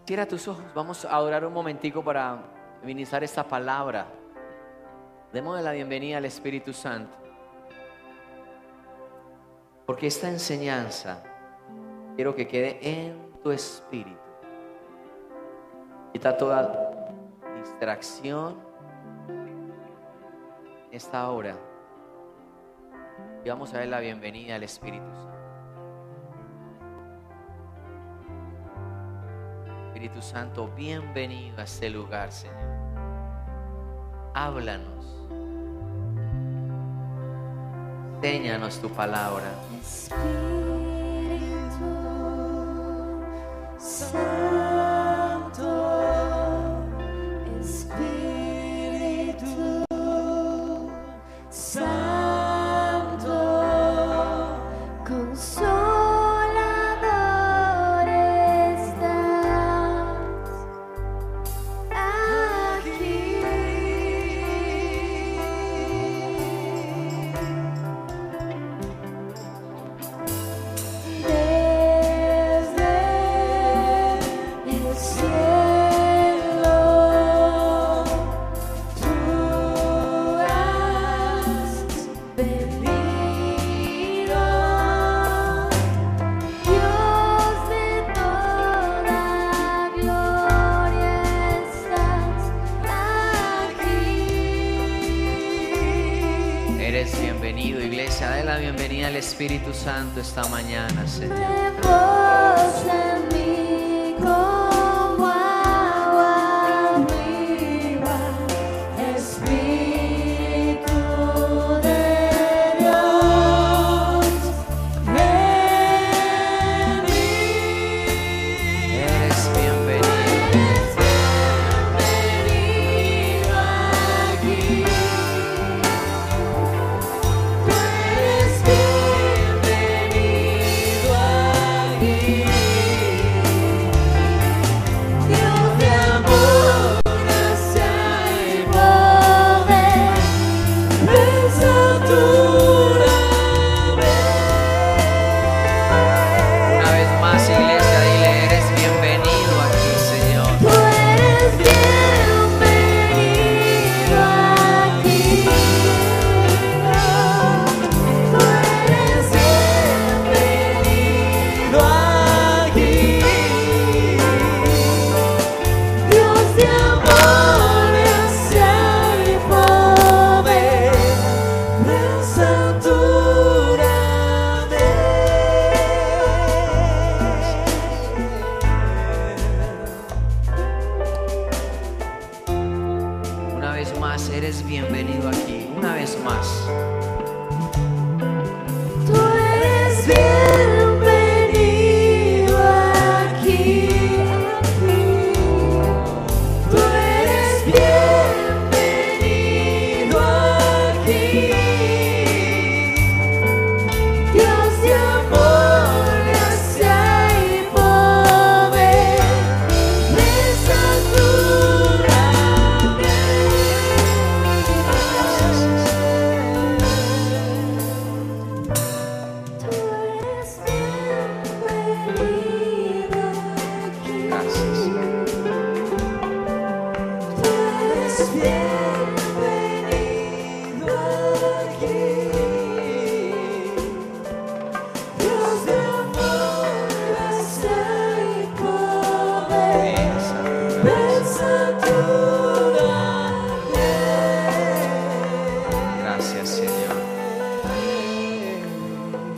Cierra tus ojos, vamos a orar un momentico para ministrar esta palabra. Démosle la bienvenida al Espíritu Santo. Porque esta enseñanza quiero que quede en tu espíritu. Quita toda distracción en esta hora. Y vamos a dar la bienvenida al Espíritu Santo. Espíritu Santo, bienvenido a este lugar, Señor. Háblanos. Enséñanos tu palabra. Espíritu Santo, Espíritu Santo, Consolador estás aquí. Eres bienvenido, iglesia. Dale la bienvenida al Espíritu Santo esta mañana, Señor. Reposa en mí como agua viva, Espíritu de Dios, en mí. Eres bienvenido. Bienvenido aquí. Tú eres bienvenido aquí. Dios de amor, gracia y poder, pensatura. Una vez más, iglesia, dile, eres bienvenido aquí, Señor. Tú eres bienvenido aquí. Tú eres bienvenido aquí. Dios de amor, gracia y poder, pensatura Una vez más, eres bienvenido aquí. Una vez más. Tú eres bienvenido aquí. Tú eres bienvenido aquí. Dios de amor, gracia y poder, pensatura. Tú eres bienvenido aquí. Gracias. Tú eres bienvenido aquí. Dios de amor, gracia y poder, pensatura. Gracias, Señor.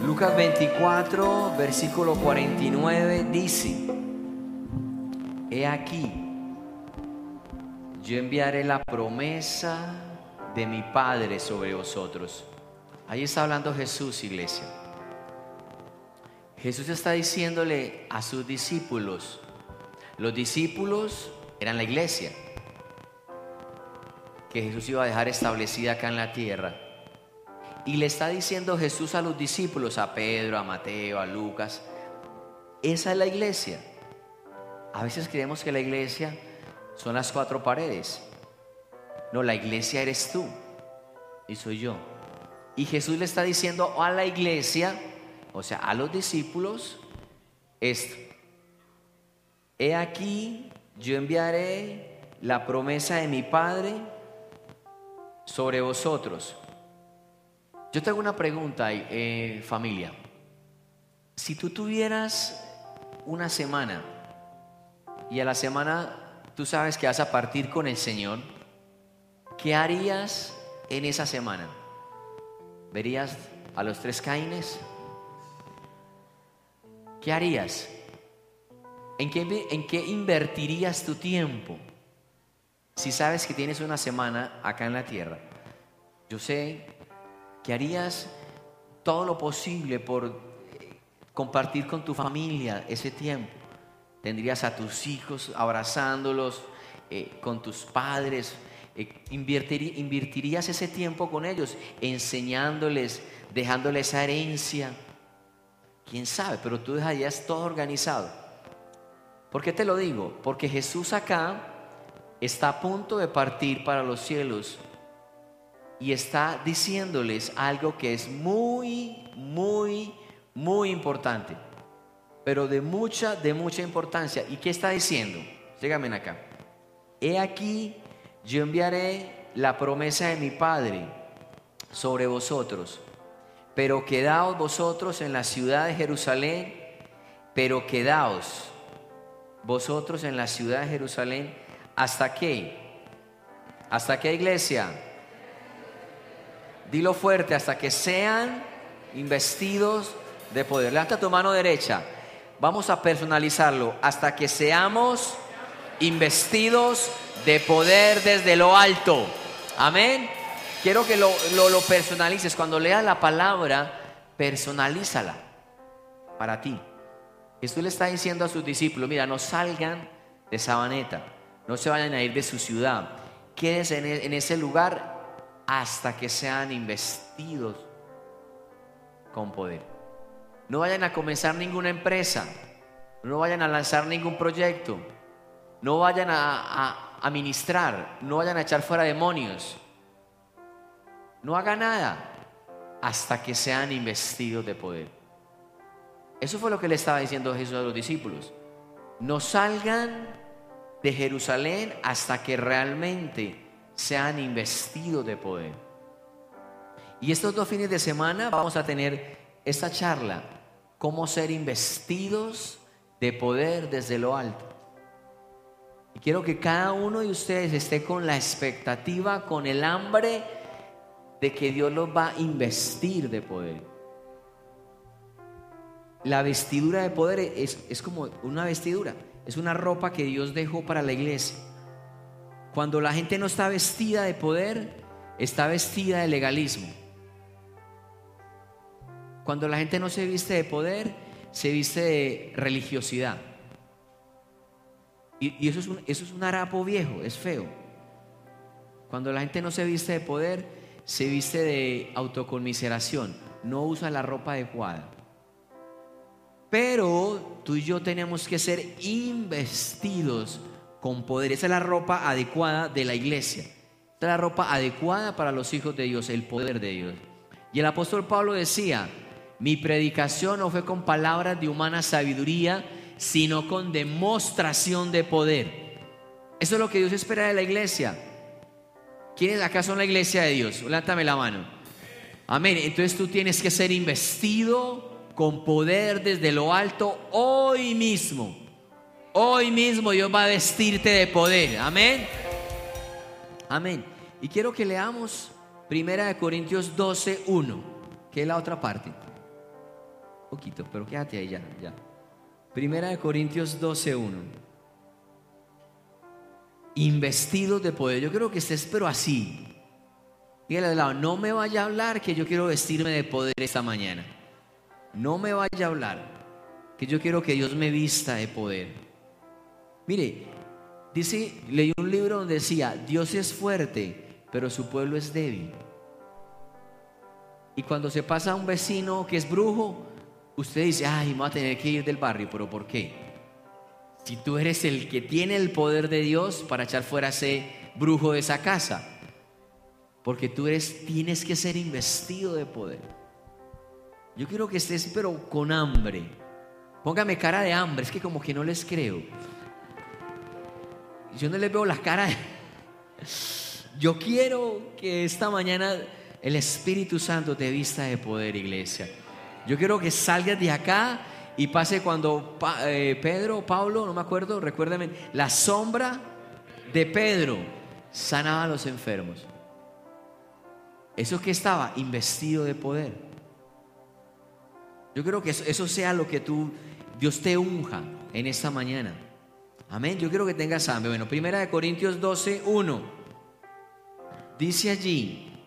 Lucas 24, versículo 49 dice: He aquí, yo enviaré la promesa de mi Padre sobre vosotros. Ahí está hablando Jesús, iglesia. Jesús está diciéndole a sus discípulos. Los discípulos eran la iglesia que Jesús iba a dejar establecida acá en la tierra. Y le está diciendo Jesús a los discípulos, a Pedro, a Mateo, a Lucas: esa es la iglesia. A veces creemos que la iglesia son las cuatro paredes. No, la iglesia eres tú y soy yo. Y Jesús le está diciendo a la iglesia, o sea, a los discípulos, esto: He aquí, yo enviaré la promesa de mi Padre sobre vosotros. Yo te hago una pregunta, familia. Si tú tuvieras una semana y a la semana tú sabes que vas a partir con el Señor, ¿qué harías en esa semana? ¿Verías a los 3 Caínes? ¿Qué harías? ¿En qué invertirías tu tiempo? Si sabes que tienes una semana acá en la tierra, yo sé que harías todo lo posible por compartir con tu familia ese tiempo. Tendrías a tus hijos abrazándolos, con tus padres. Invertirías ese tiempo con ellos, enseñándoles, dejándoles esa herencia. ¿Quién sabe? Pero tú dejarías todo organizado. ¿Por qué te lo digo? Porque Jesús acá está a punto de partir para los cielos y está diciéndoles algo que es muy, muy, muy importante, pero de mucha importancia. ¿Y qué está diciendo? Síganme acá. He aquí, yo enviaré la promesa de mi Padre sobre vosotros, pero quedaos vosotros en la ciudad de Jerusalén, pero quedaos vosotros en la ciudad de Jerusalén. ¿Hasta qué? ¿Hasta qué, iglesia? Dilo fuerte, hasta que sean investidos de poder. Levanta tu mano derecha. Vamos a personalizarlo. Hasta que seamos investidos de poder desde lo alto. Amén. Quiero que lo personalices. Cuando leas la palabra, personalízala para ti. Jesús le está diciendo a sus discípulos: mira, no salgan de Sabaneta, no se vayan a ir de su ciudad, quédense en ese lugar hasta que sean investidos con poder. No vayan a comenzar ninguna empresa, no vayan a lanzar ningún proyecto, no vayan a ministrar, no vayan a echar fuera demonios, no hagan nada hasta que sean investidos de poder. Eso fue lo que le estaba diciendo Jesús a los discípulos. No salgan de Jerusalén hasta que realmente sean investidos de poder. Y estos 2 fines de semana vamos a tener esta charla: cómo ser investidos de poder desde lo alto. Y quiero que cada uno de ustedes esté con la expectativa, con el hambre de que Dios los va a investir de poder. La vestidura de poder es como una vestidura, es una ropa que Dios dejó para la iglesia. Cuando la gente no está vestida de poder, está vestida de legalismo. Cuando la gente no se viste de poder, se viste de religiosidad. Y eso es un harapo viejo, es feo. Cuando la gente no se viste de poder, se viste de autoconmiseración, no usa la ropa adecuada. Pero tú y yo tenemos que ser investidos con poder. Esa es la ropa adecuada de la iglesia. Esa es la ropa adecuada para los hijos de Dios, el poder de Dios. Y el apóstol Pablo decía: mi predicación no fue con palabras de humana sabiduría, sino con demostración de poder. Eso es lo que Dios espera de la iglesia. ¿Quiénes acá son la iglesia de Dios? Levántame la mano. Amén. Entonces tú tienes que ser investido con poder desde lo alto hoy mismo. Hoy mismo Dios va a vestirte de poder. Amén. Amén. Y quiero que leamos 1 Corintios 12:1, que es la otra parte. Un poquito, pero quédate ahí ya. 1 Corintios 12:1. Investidos de poder. Yo quiero que estés pero así. Dígale al lado: no me vaya a hablar que yo quiero vestirme de poder esta mañana. No me vaya a hablar que yo quiero que Dios me vista de poder. Mire, leí un libro donde decía: Dios es fuerte, pero su pueblo es débil. Y cuando se pasa a un vecino que es brujo, usted dice: ay, me voy a tener que ir del barrio. ¿Pero por qué? Si tú eres el que tiene el poder de Dios para echar fuera a ese brujo de esa casa. Porque tienes que ser investido de poder. Yo quiero que estés pero con hambre. Póngame cara de hambre, es que como que no les creo. Yo no les veo las caras. Yo quiero que esta mañana el Espíritu Santo te vista de poder, iglesia. Yo quiero que salgas de acá y pase cuando Pablo, no me acuerdo, recuérdame, la sombra de Pedro sanaba a los enfermos. Eso que estaba investido de poder. Yo creo que eso sea lo que Dios te unja en esta mañana. Amén. Yo quiero que tengas hambre. Bueno, 1 Corintios 12:1 dice allí: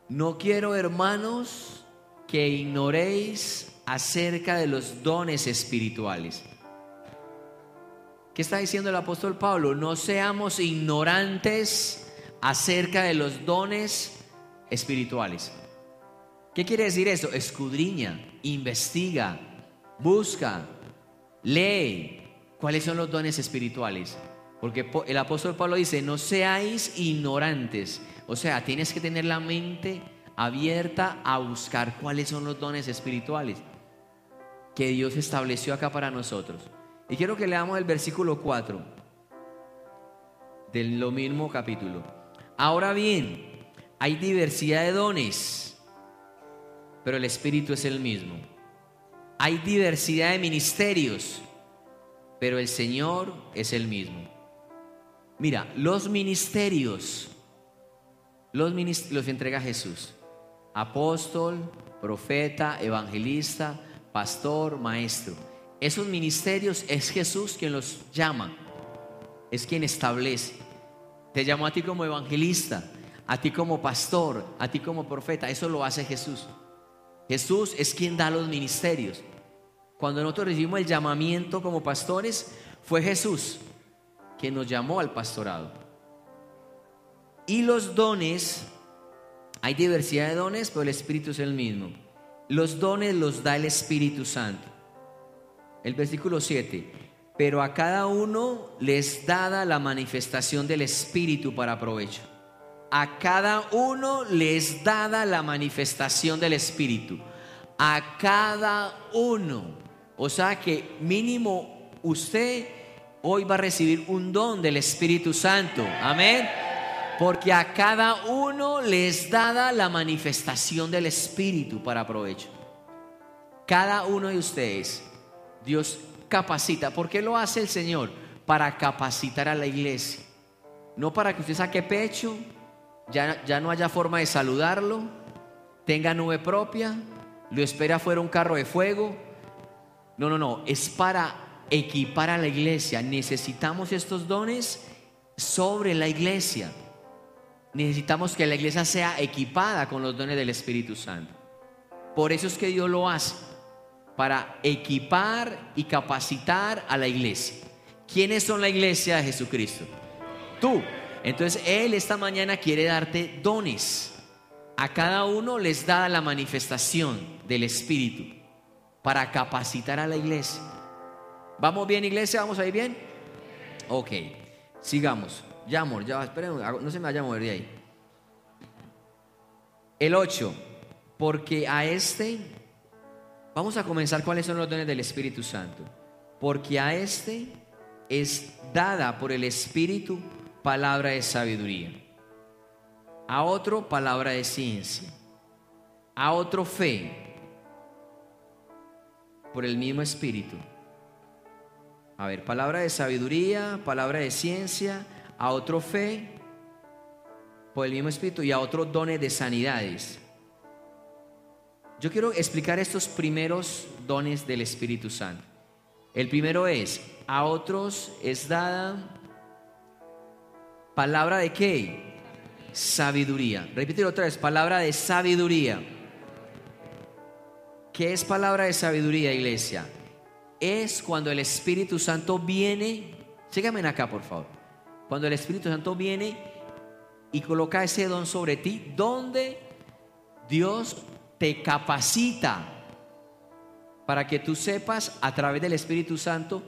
no quiero, hermanos, que ignoréis acerca de los dones espirituales. ¿Qué está diciendo el apóstol Pablo? No seamos ignorantes acerca de los dones espirituales. ¿Qué quiere decir eso? Escudriña, investiga, busca, lee cuáles son los dones espirituales. Porque el apóstol Pablo dice: no seáis ignorantes. O sea, tienes que tener la mente abierta a buscar cuáles son los dones espirituales que Dios estableció acá para nosotros. Y quiero que leamos el versículo 4 de lo mismo capítulo. Ahora bien, hay diversidad de dones, pero el Espíritu es el mismo. Hay diversidad de ministerios, pero el Señor es el mismo. Mira, los ministerios los entrega Jesús: apóstol, profeta, evangelista, pastor, maestro. Esos ministerios es Jesús quien los llama, es quien establece. Te llamó a ti como evangelista, a ti como pastor, a ti como profeta. Eso lo hace Jesús. Jesús es quien da los ministerios. Cuando nosotros recibimos el llamamiento como pastores, fue Jesús quien nos llamó al pastorado. Y los dones, hay diversidad de dones, pero el Espíritu es el mismo. Los dones los da el Espíritu Santo. El versículo 7: pero a cada uno les dada la manifestación del Espíritu para provecho. A cada uno les dada la manifestación del Espíritu. A cada uno. O sea que mínimo usted hoy va a recibir un don del Espíritu Santo. Amén. Porque a cada uno les dada la manifestación del Espíritu para provecho. Cada uno de ustedes, Dios capacita. ¿Por qué lo hace el Señor? Para capacitar a la iglesia. No para que usted saque pecho, ya no haya forma de saludarlo, tenga nube propia, lo espera afuera un carro de fuego. No, es para equipar a la iglesia. Necesitamos estos dones sobre la iglesia. Necesitamos que la iglesia sea equipada con los dones del Espíritu Santo. Por eso es que Dios lo hace, para equipar y capacitar a la iglesia. ¿Quiénes son la iglesia de Jesucristo? Tú. Entonces Él esta mañana quiere darte dones. A cada uno les da la manifestación del Espíritu para capacitar a la iglesia. ¿Vamos bien, iglesia? ¿Vamos ahí bien? Ok, sigamos. Ya, amor, ya, esperen, no se me vaya a mover de ahí. El 8. Porque a vamos a comenzar cuáles son los dones del Espíritu Santo. Porque a es dada por el Espíritu palabra de sabiduría, a otro palabra de ciencia, a otro fe por el mismo Espíritu. A ver, palabra de sabiduría, palabra de ciencia, a otro fe por el mismo Espíritu y a otros dones de sanidades. Yo quiero explicar estos primeros dones del Espíritu Santo. El primero es: a otros es dada palabra de ¿qué? Sabiduría. Repítelo otra vez: palabra de sabiduría. ¿Qué es palabra de sabiduría, iglesia? Es cuando el Espíritu Santo viene. Síganme acá, por favor. Cuando el Espíritu Santo viene y coloca ese don sobre ti, donde Dios te capacita para que tú sepas a través del Espíritu Santo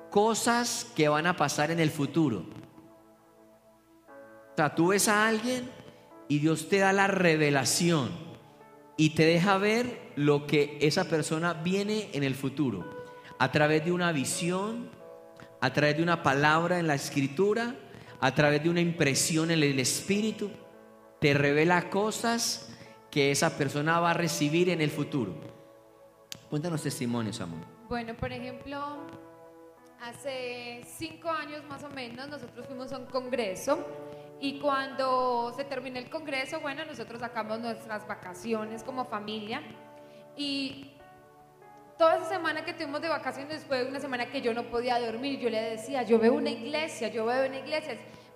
cosas que van a pasar en el futuro. O sea, tú ves a alguien y Dios te da la revelación y te deja ver lo que esa persona viene en el futuro, a través de una visión, a través de una palabra en la Escritura, a través de una impresión en el espíritu, te revela cosas que esa persona va a recibir en el futuro. Cuéntanos testimonios, amor. Bueno, por ejemplo, hace 5 años más o menos nosotros fuimos a un congreso y cuando se terminó el congreso, bueno, nosotros sacamos nuestras vacaciones como familia y toda esa semana que tuvimos de vacaciones fue una semana que yo no podía dormir. Yo le decía, yo veo una iglesia,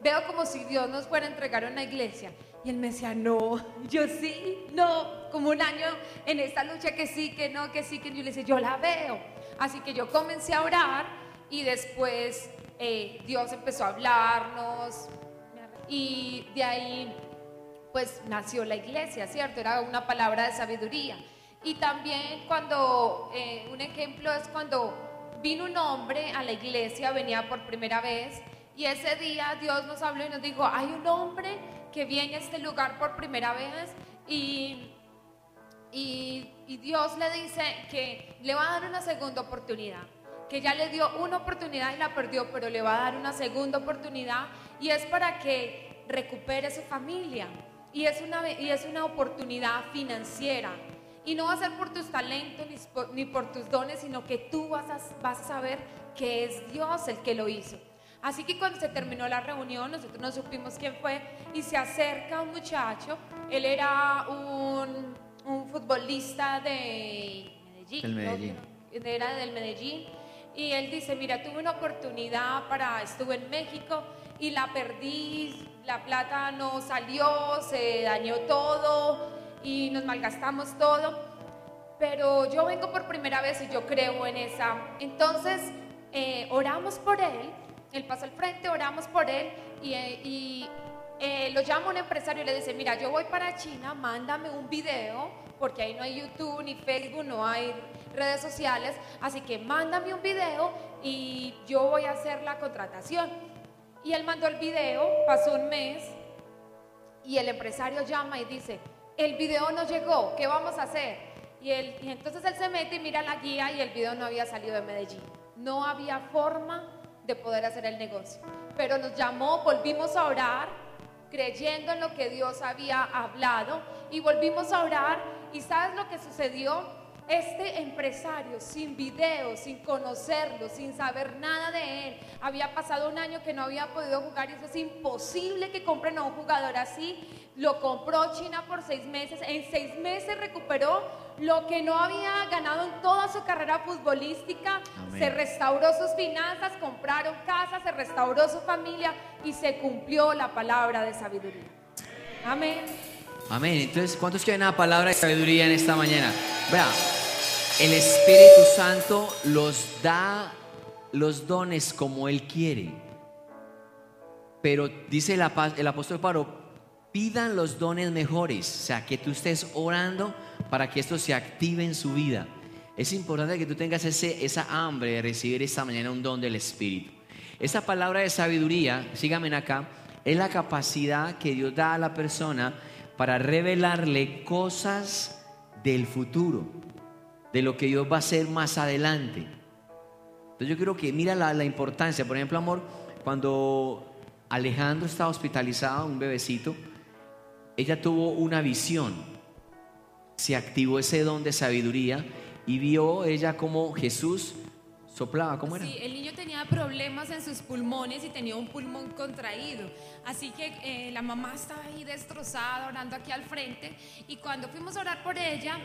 veo como si Dios nos fuera a entregar una iglesia. Y él me decía, no, yo sí, no, como un año en esta lucha que sí, que no, que sí, que no. Yo le decía, yo la veo. Así que yo comencé a orar y después Dios empezó a hablarnos y de ahí pues nació la iglesia, ¿cierto? Era una palabra de sabiduría. Y también cuando, un ejemplo es cuando vino un hombre a la iglesia, venía por primera vez y ese día Dios nos habló y nos dijo, hay un hombre que viene a este lugar por primera vez y Dios le dice que le va a dar una segunda oportunidad, que ya le dio una oportunidad y la perdió, pero le va a dar una segunda oportunidad y es para que recupere su familia y es una oportunidad financiera y no va a ser por tus talentos ni por tus dones, sino que tú vas a saber que es Dios el que lo hizo. Así que cuando se terminó la reunión, nosotros no supimos quién fue y se acerca un muchacho, él era un futbolista de Medellín, Del Medellín. ¿no? Era del Medellín y él dice, mira, tuve una oportunidad estuve en México y la perdí, la plata no salió, se dañó todo y nos malgastamos todo, pero yo vengo por primera vez y yo creo en esa. Entonces oramos por él. Él pasó al frente, oramos por él y lo llama un empresario y le dice, mira, yo voy para China, mándame un video, porque ahí no hay YouTube ni Facebook, no hay redes sociales, así que mándame un video y yo voy a hacer la contratación. Y él mandó el video, pasó un mes y el empresario llama y dice, el video no llegó, ¿qué vamos a hacer? Y entonces él se mete y mira la guía y el video no había salido de Medellín, no había forma de poder hacer el negocio, pero nos llamó, volvimos a orar creyendo en lo que Dios había hablado y volvimos a orar y ¿sabes lo que sucedió? Este empresario sin video, sin conocerlo, sin saber nada de él, había pasado un año que no había podido jugar y eso es imposible que compren a un jugador así. Lo compró China por 6 meses, en 6 meses recuperó lo que no había ganado en toda su carrera futbolística. Amén. Se restauró sus finanzas, compraron casa, se restauró su familia y se cumplió la palabra de sabiduría. Amén. Amén. Entonces, ¿cuántos quieren una palabra de sabiduría en esta mañana? Vea, el Espíritu Santo los da los dones como Él quiere. Pero dice el apóstol Pablo, pidan los dones mejores. O sea, que tú estés orando para que esto se active en su vida. Es importante que tú tengas esa hambre de recibir esta mañana un don del Espíritu. Esa palabra de sabiduría, síganme acá, es la capacidad que Dios da a la persona para revelarle cosas del futuro, de lo que Dios va a hacer más adelante. Entonces yo creo que mira la importancia. Por ejemplo, amor, cuando Alejandro estaba hospitalizado, un bebecito, ella tuvo una visión, se activó ese don de sabiduría y vio ella como Jesús soplaba. ¿Cómo era? Sí, el niño tenía problemas en sus pulmones y tenía un pulmón contraído. Así que la mamá estaba ahí destrozada, orando aquí al frente. Y cuando fuimos a orar por ella,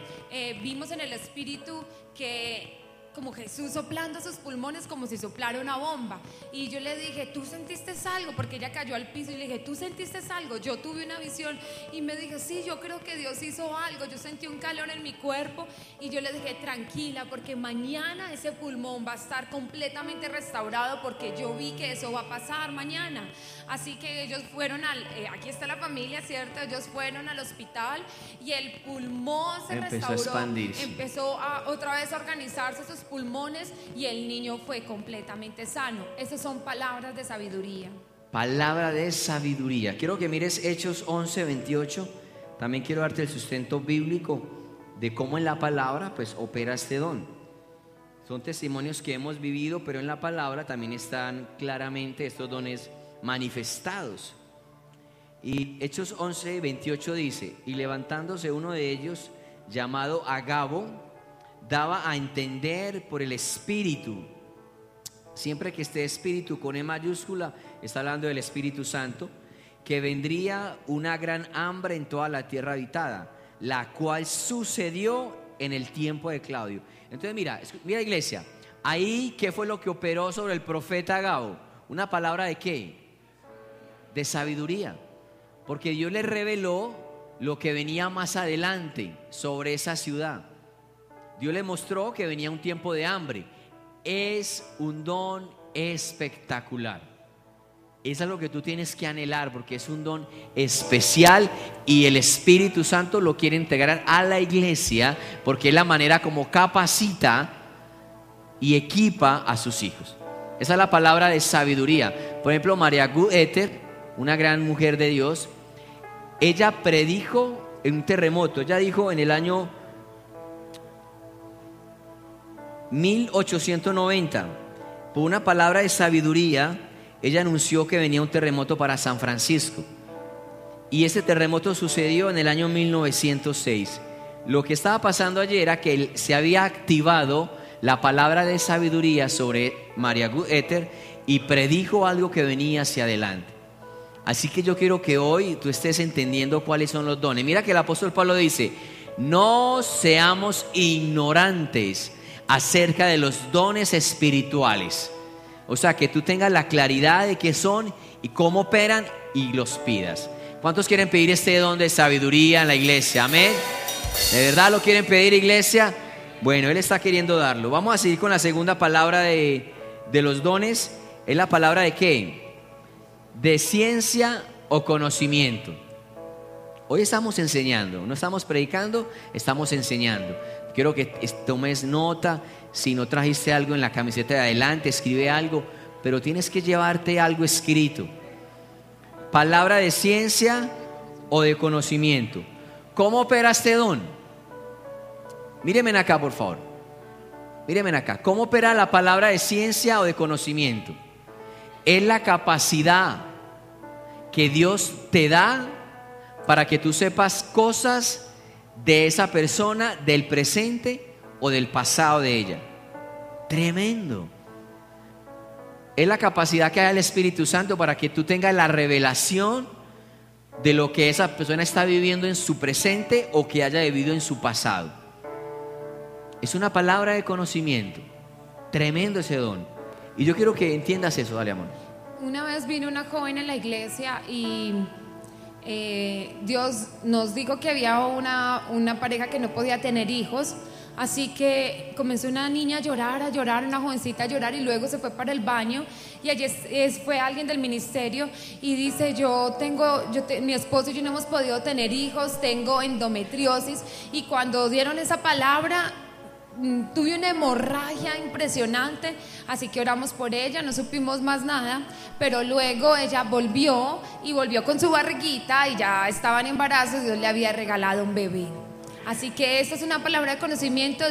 vimos en el espíritu que como Jesús soplando sus pulmones como si soplara una bomba. Y yo le dije, ¿tú sentiste algo? Porque ella cayó al piso y le dije, ¿tú sentiste algo? Yo tuve una visión y me dije, sí, yo creo que Dios hizo algo. Yo sentí un calor en mi cuerpo y yo le dije, tranquila, porque mañana ese pulmón va a estar completamente restaurado, porque yo vi que eso va a pasar mañana. Así que ellos fueron aquí está la familia, ¿cierto? Ellos fueron al hospital y el pulmón se Empezó a restauró, expandirse. empezó otra vez a organizarse sus pulmones y el niño fue completamente sano. Esas son palabras de sabiduría. Palabra de sabiduría. Quiero que mires Hechos 11:28. También quiero darte el sustento bíblico de cómo en la palabra pues opera este don. Son testimonios que hemos vivido, pero en la palabra también están claramente estos dones manifestados. Y Hechos 11:28 dice: y levantándose uno de ellos, llamado Agabo, daba a entender por el Espíritu. Siempre que esté Espíritu con E mayúscula, está hablando del Espíritu Santo, que vendría una gran hambre en toda la tierra habitada, la cual sucedió en el tiempo de Claudio. Entonces mira iglesia, ahí ¿qué fue lo que operó sobre el profeta Agabo? Una palabra ¿de qué? De sabiduría, porque Dios le reveló lo que venía más adelante sobre esa ciudad. Dios le mostró que venía un tiempo de hambre. Es un don espectacular. Eso es lo que tú tienes que anhelar, porque es un don especial y el Espíritu Santo lo quiere integrar a la iglesia, porque es la manera como capacita y equipa a sus hijos. Esa es la palabra de sabiduría. Por ejemplo, María Guether, una gran mujer de Dios, ella predijo en un terremoto. Ella dijo en el año 1890, por una palabra de sabiduría, ella anunció que venía un terremoto para San Francisco. Y ese terremoto sucedió en el año 1906. Lo que estaba pasando ayer era que se había activado la palabra de sabiduría sobre María Guether y predijo algo que venía hacia adelante. Así que yo quiero que hoy tú estés entendiendo cuáles son los dones. Mira que el apóstol Pablo dice: no seamos ignorantes acerca de los dones espirituales. O sea, que tú tengas la claridad de qué son y cómo operan y los pidas. ¿Cuántos quieren pedir este don de sabiduría en la iglesia? Amén. ¿De verdad lo quieren pedir, iglesia? Bueno, Él está queriendo darlo. Vamos a seguir con la segunda palabra de los dones. ¿Es la palabra de qué? De ciencia o conocimiento. Hoy estamos enseñando, no estamos predicando, estamos enseñando. Quiero que tomes nota. Si no trajiste algo en la camiseta de adelante, escribe algo, pero tienes que llevarte algo escrito. Palabra de ciencia o de conocimiento. ¿Cómo opera este don? Mírenme acá, por favor. Mírenme acá. ¿Cómo opera la palabra de ciencia o de conocimiento? Es la capacidad que Dios te da para que tú sepas cosas de esa persona, del presente o del pasado de ella. Tremendo. Es la capacidad que da el Espíritu Santo para que tú tengas la revelación de lo que esa persona está viviendo en su presente o que haya vivido en su pasado. Es una palabra de conocimiento. Tremendo ese don. Y yo quiero que entiendas eso. Dale, amor. Una vez vino una joven en la iglesia y Dios nos dijo que había una pareja que no podía tener hijos. Así que comenzó una niña a llorar, una jovencita a llorar, y luego se fue para el baño y allí fue alguien del ministerio y dice: mi esposo y yo no hemos podido tener hijos, tengo endometriosis. Y cuando dieron esa palabra, tuve una hemorragia impresionante, así que oramos por ella, no supimos más nada, pero luego ella volvió con su barriguita y ya estaba en embarazo y Dios le había regalado un bebé. Así que esta es una palabra de conocimiento,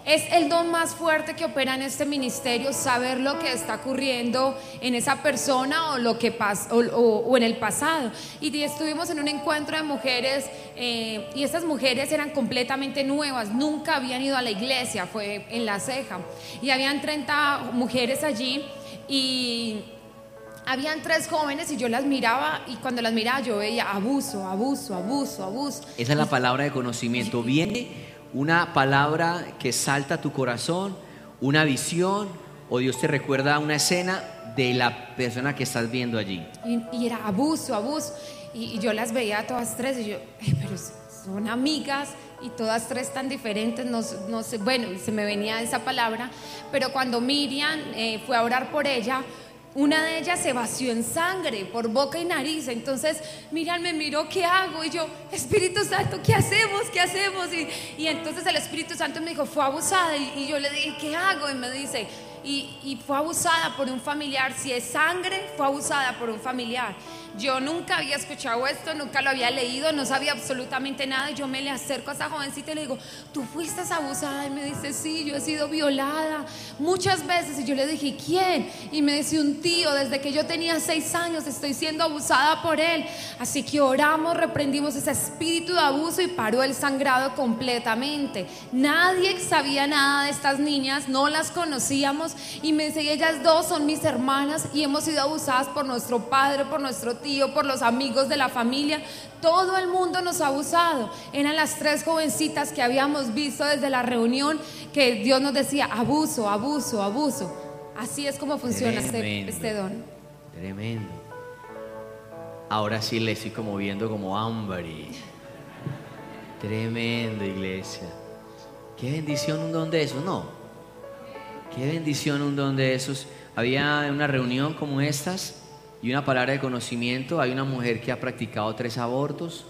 es el don más fuerte que opera en este ministerio, saber lo que está ocurriendo en esa persona o lo que o en el pasado. Y estuvimos en un encuentro de mujeres y estas mujeres eran completamente nuevas, nunca habían ido a la iglesia, fue en La Ceja, y habían 30 mujeres allí y habían 3 jóvenes y yo las miraba, y cuando las miraba yo veía abuso. Esa es la palabra de conocimiento. Viene una palabra que salta a tu corazón, una visión, o Dios te recuerda una escena de la persona que estás viendo allí. Y era abuso. Y yo las veía a todas 3 y yo, pero son amigas y todas 3 tan diferentes, no sé, bueno, se me venía esa palabra. Pero cuando Miriam fue a orar por ella, una de ellas se vació en sangre por boca y nariz. Entonces Miriam me miró: ¿qué hago? Y yo: Espíritu Santo, ¿qué hacemos? Y entonces el Espíritu Santo me dijo: fue abusada. Y yo le dije: ¿qué hago? Y me dice: y fue abusada por un familiar. Si es sangre, fue abusada por un familiar. Yo nunca había escuchado esto, nunca lo había leído, no sabía absolutamente nada. Y yo me le acerco a esa jovencita y le digo, ¿tú fuiste abusada? Y me dice, sí, yo he sido violada muchas veces. Y yo le dije, ¿quién? Y me dice, un tío, desde que yo tenía 6 años estoy siendo abusada por él. Así que oramos, reprendimos ese espíritu de abuso y paró el sangrado completamente. Nadie sabía nada de estas niñas, no las conocíamos. Y me dice, ellas dos son mis hermanas y hemos sido abusadas por nuestro padre, por nuestro tío, por los amigos de la familia. Todo el mundo nos ha abusado. Eran las 3 jovencitas que habíamos visto desde la reunión, que Dios nos decía, abuso, abuso, abuso. Así es como funciona este don. Tremendo. Ahora sí le estoy como viendo como hambre. Tremendo, iglesia. Qué bendición un don de esos, ¿no? Qué bendición un don de esos. Había una reunión como estas y una palabra de conocimiento. Hay una mujer que ha practicado 3 abortos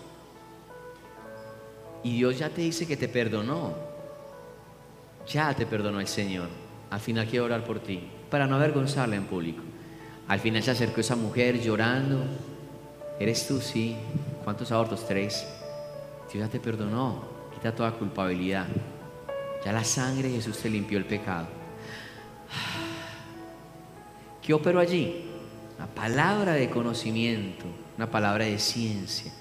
y Dios ya te dice que te perdonó. Ya te perdonó el Señor. Al final quiero orar por ti para no avergonzarla en público. Al final se acercó esa mujer llorando. ¿Eres tú? Sí. ¿Cuántos abortos? 3. Dios ya te perdonó. Quita toda culpabilidad. Ya la sangre de Jesús te limpió el pecado. ¿Qué operó allí? Una palabra de conocimiento, una palabra de ciencia.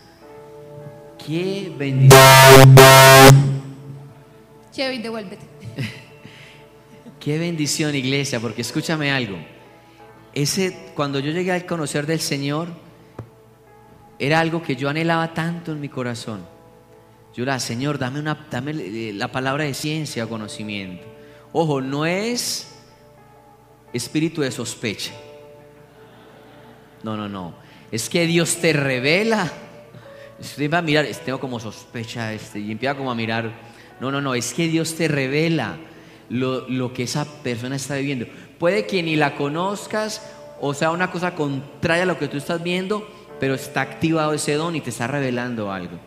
¡Qué bendición! Chevy, devuélvete. ¡Qué bendición, iglesia! Porque escúchame algo. Cuando yo llegué al conocer del Señor, era algo que yo anhelaba tanto en mi corazón. Yo era, Señor, dame la palabra de ciencia o conocimiento. Ojo, no es espíritu de sospecha. No. Es que Dios te revela. Usted va a mirar, tengo como sospecha y empieza como a mirar. No. Es que Dios te revela lo que esa persona está viviendo. Puede que ni la conozcas o sea una cosa contraria a lo que tú estás viendo, pero está activado ese don y te está revelando algo.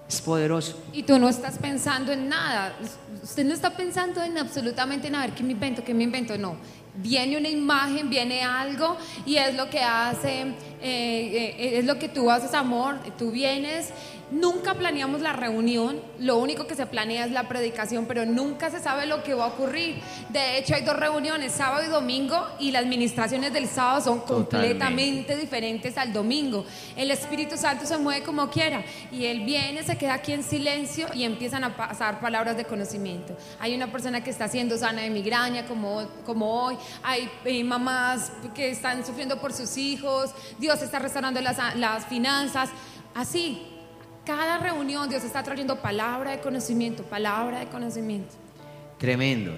Es poderoso. Y tú no estás pensando en nada. Usted no está pensando en absolutamente nada. A ver, ¿qué me invento? No. Viene una imagen, viene algo y es lo que hace, es lo que tú haces, amor. Tú vienes. Nunca planeamos la reunión, lo único que se planea es la predicación, pero nunca se sabe lo que va a ocurrir. De hecho, hay 2 reuniones, sábado y domingo, y las ministraciones del sábado son completamente diferentes al domingo. El Espíritu Santo se mueve como quiera, y Él viene, se queda aquí en silencio y empiezan a pasar palabras de conocimiento. Hay una persona que está siendo sana de migraña, como hoy. Hay mamás que están sufriendo por sus hijos. Dios está restaurando las finanzas. Así. Cada reunión Dios está trayendo palabra de conocimiento, palabra de conocimiento. Tremendo.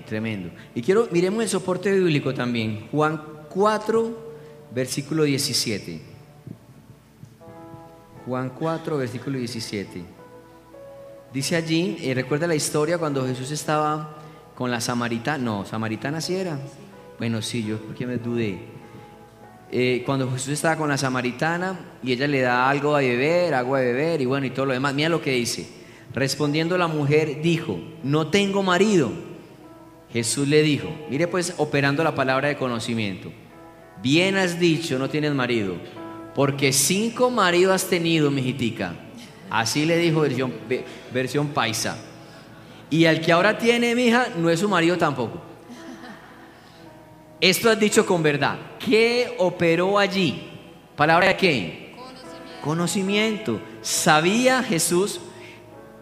Y miremos el soporte bíblico también. Juan 4, versículo 17. Juan 4, versículo 17. Dice allí, recuerda la historia cuando Jesús estaba con la samaritana. No, samaritana sí era. Bueno, sí, yo porque me dudé. Cuando Jesús estaba con la samaritana y ella le da algo de beber, agua de beber y bueno y todo lo demás. Mira lo que dice. Respondiendo la mujer dijo, no tengo marido. Jesús le dijo, mire pues operando la palabra de conocimiento. Bien has dicho, no tienes marido, porque 5 maridos has tenido, mijitica. Así le dijo versión paisa. Y al que ahora tiene, mija, no es su marido tampoco. Esto has dicho con verdad. ¿Qué operó allí? ¿Palabra de qué? Conocimiento. Sabía Jesús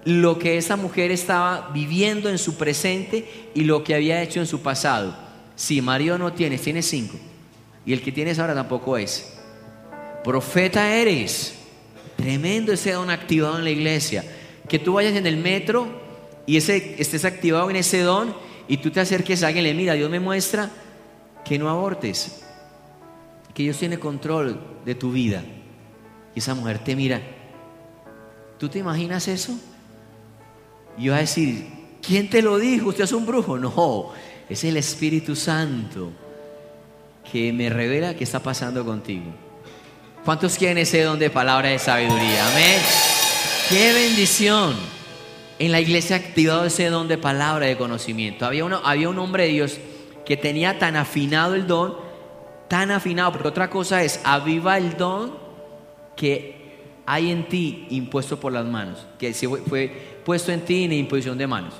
lo que esa mujer estaba viviendo en su presente y lo que había hecho en su pasado. Si marido no tienes, tienes 5. Y el que tienes ahora tampoco es. Profeta eres. Tremendo ese don activado en la iglesia. Que tú vayas en el metro y estés activado en ese don y tú te acerques a alguien y le mira, Dios me muestra que no abortes, que Dios tiene control de tu vida. Y esa mujer te mira. ¿Tú te imaginas eso? Y vas a decir, ¿quién te lo dijo? ¿Usted es un brujo? No, es el Espíritu Santo que me revela qué está pasando contigo. ¿Cuántos quieren ese don de palabra de sabiduría? Amén. ¡Qué bendición! En la iglesia activado ese don de palabra de conocimiento. Había un hombre de Dios que tenía tan afinado el don, tan afinado, porque otra cosa es aviva el don que hay en ti impuesto por las manos, que fue puesto en ti en imposición de manos.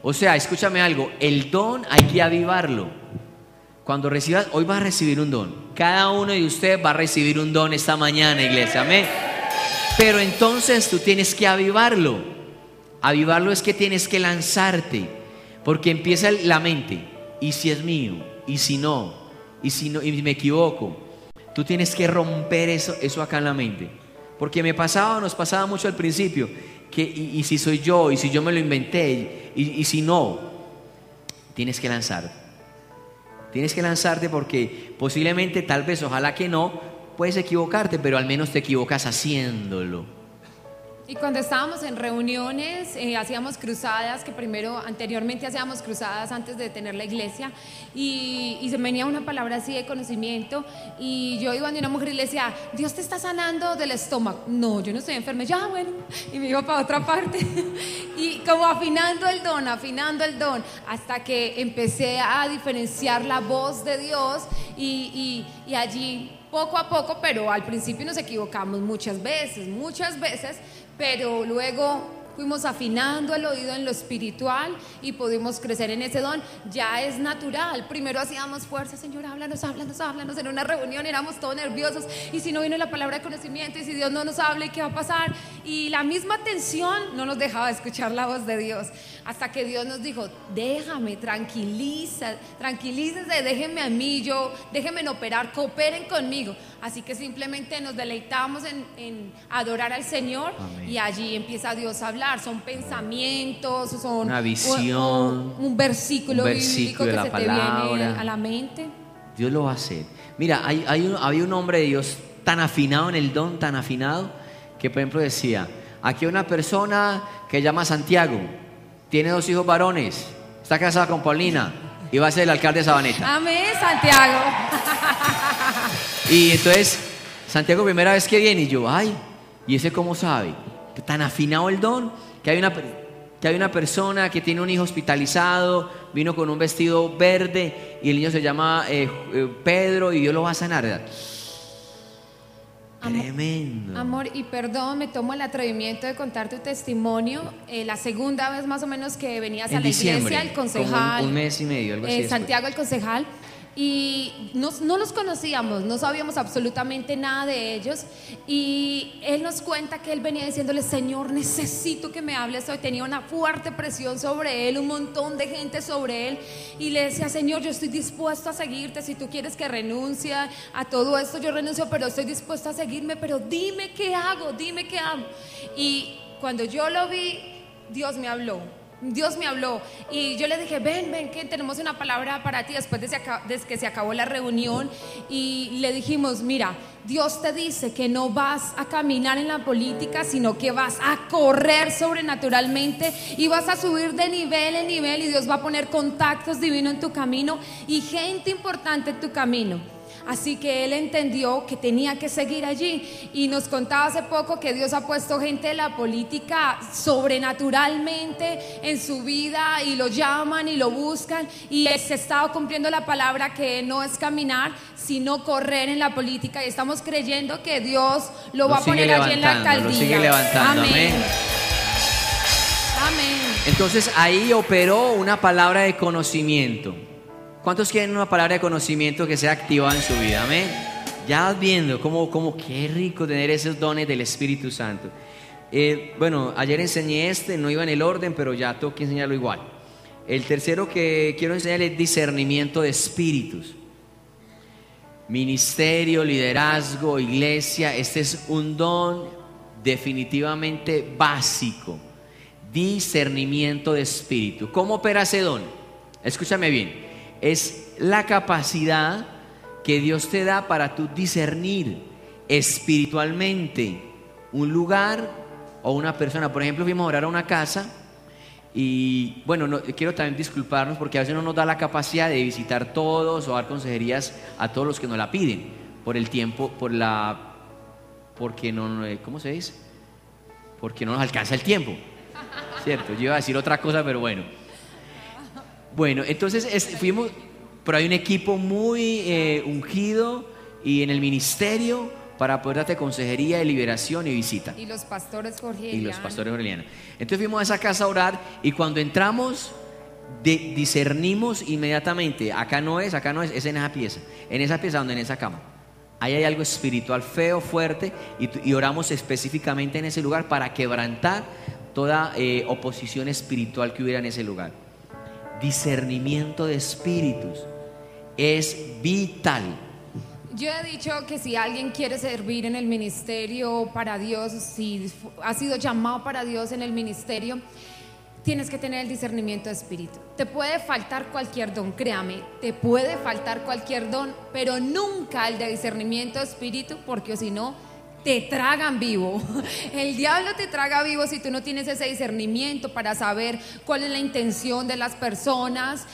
O sea, escúchame algo, el don hay que avivarlo. Cuando recibas, hoy vas a recibir un don. Cada uno de ustedes va a recibir un don esta mañana, iglesia, amén. Pero entonces tú tienes que avivarlo. Avivarlo es que tienes que lanzarte, porque empieza la mente. ¿Y si es mío? ¿Y si no? ¿Y si no? ¿Y me equivoco? Tú tienes que romper eso acá en la mente. Porque nos pasaba mucho al principio, que y si soy yo, y si yo me lo inventé, y si no, tienes que lanzarte. Tienes que lanzarte porque posiblemente, tal vez, ojalá que no, puedes equivocarte, pero al menos te equivocas haciéndolo. Y cuando estábamos en reuniones, hacíamos cruzadas, que anteriormente hacíamos cruzadas antes de tener la iglesia, y se me venía una palabra así de conocimiento, y yo iba a una mujer y le decía, Dios te está sanando del estómago. No, yo no estoy enferma. Ya, bueno, y me iba para otra parte, y como afinando el don, hasta que empecé a diferenciar la voz de Dios, y allí poco a poco, pero al principio nos equivocamos muchas veces, pero luego fuimos afinando el oído en lo espiritual y pudimos crecer en ese don. Ya es natural. Primero hacíamos fuerza, Señor, háblanos. En una reunión éramos todos nerviosos, y si no viene la palabra de conocimiento, y si Dios no nos habla, ¿y qué va a pasar? Y la misma tensión no nos dejaba escuchar la voz de Dios, hasta que Dios nos dijo, déjame, tranquilícese, déjenme a mí, déjenme operar, cooperen conmigo. Así que simplemente nos deleitamos en adorar al Señor. Amén. Y allí empieza Dios a hablar. Son pensamientos, son una visión, un versículo bíblico que de la se palabra. te viene a la mente. Dios lo va a hacer. Mira, había un hombre de Dios tan afinado en el don, tan afinado, que por ejemplo decía, aquí hay una persona que se llama Santiago, tiene 2 hijos varones, está casada con Paulina y va a ser el alcalde de Sabaneta. Amén, Santiago. Y entonces Santiago, primera vez que viene, y yo, ay, ¿y ese cómo sabe? Tan afinado el don, que hay una persona que tiene un hijo hospitalizado, vino con un vestido verde y el niño se llama Pedro, y Dios lo va a sanar, ¿verdad? Tremendo. Amor, y perdón, me tomo el atrevimiento de contar tu testimonio. La segunda vez más o menos que venías a la iglesia, el concejal, como un mes y medio, algo así Santiago, el concejal, y no los conocíamos, no sabíamos absolutamente nada de ellos, y él nos cuenta que él venía diciéndole, Señor, necesito que me hables hoy. Tenía una fuerte presión sobre él, un montón de gente sobre él, y le decía, Señor, yo estoy dispuesto a seguirte. Si tú quieres que renuncie a todo esto, yo renuncio, pero estoy dispuesto a seguirme, pero dime qué hago. Y cuando yo lo vi, Dios me habló, y yo le dije, ven, que tenemos una palabra para ti después de que se acabó la reunión. Y le dijimos, mira, Dios te dice que no vas a caminar en la política, sino que vas a correr sobrenaturalmente y vas a subir de nivel en nivel, y Dios va a poner contactos divinos en tu camino y gente importante en tu camino. Así que él entendió que tenía que seguir allí, y nos contaba hace poco que Dios ha puesto gente de la política sobrenaturalmente en su vida, y lo llaman y lo buscan, y se estaba cumpliendo la palabra, que no es caminar sino correr en la política, y estamos creyendo que Dios lo va a poner allí en la alcaldía. Lo sigue levantando, amén. Entonces ahí operó una palabra de conocimiento. ¿Cuántos quieren una palabra de conocimiento que sea activada en su vida? Amén. Ya vas viendo cómo qué rico tener esos dones del Espíritu Santo. Bueno, ayer enseñé no iba en el orden, pero ya tengo que enseñarlo igual. El tercero que quiero enseñar es discernimiento de espíritus. Ministerio, liderazgo, iglesia, este es un don definitivamente básico. Discernimiento de espíritu. ¿Cómo opera ese don? Escúchame bien. Es la capacidad que Dios te da para tú discernir espiritualmente un lugar o una persona. Por ejemplo, fuimos a orar a una casa y bueno, quiero también disculparnos porque a veces no nos da la capacidad de visitar todos o dar consejerías a todos los que nos la piden por el tiempo, porque no, ¿cómo se dice? Porque no nos alcanza el tiempo, ¿cierto? Yo iba a decir otra cosa, pero bueno. Bueno, entonces fuimos, pero hay un equipo muy ungido y en el ministerio para poder darte consejería de liberación y visita. Y los pastores Jorge Y los Eliana. pastores Aureliana. Entonces fuimos a esa casa a orar y cuando entramos discernimos inmediatamente, acá no es, es en esa pieza donde en esa cama. Ahí hay algo espiritual feo, fuerte y oramos específicamente en ese lugar para quebrantar toda oposición espiritual que hubiera en ese lugar. Discernimiento de espíritus es vital. Yo he dicho que si alguien quiere servir en el ministerio para Dios, si ha sido llamado para Dios en el ministerio, tienes que tener el discernimiento de espíritu. Te puede faltar cualquier don, créame, te puede faltar cualquier don, pero nunca el de discernimiento de espíritu, porque si no, te tragan vivo. El diablo te traga vivo si tú no tienes ese discernimiento para saber cuál es la intención de las personas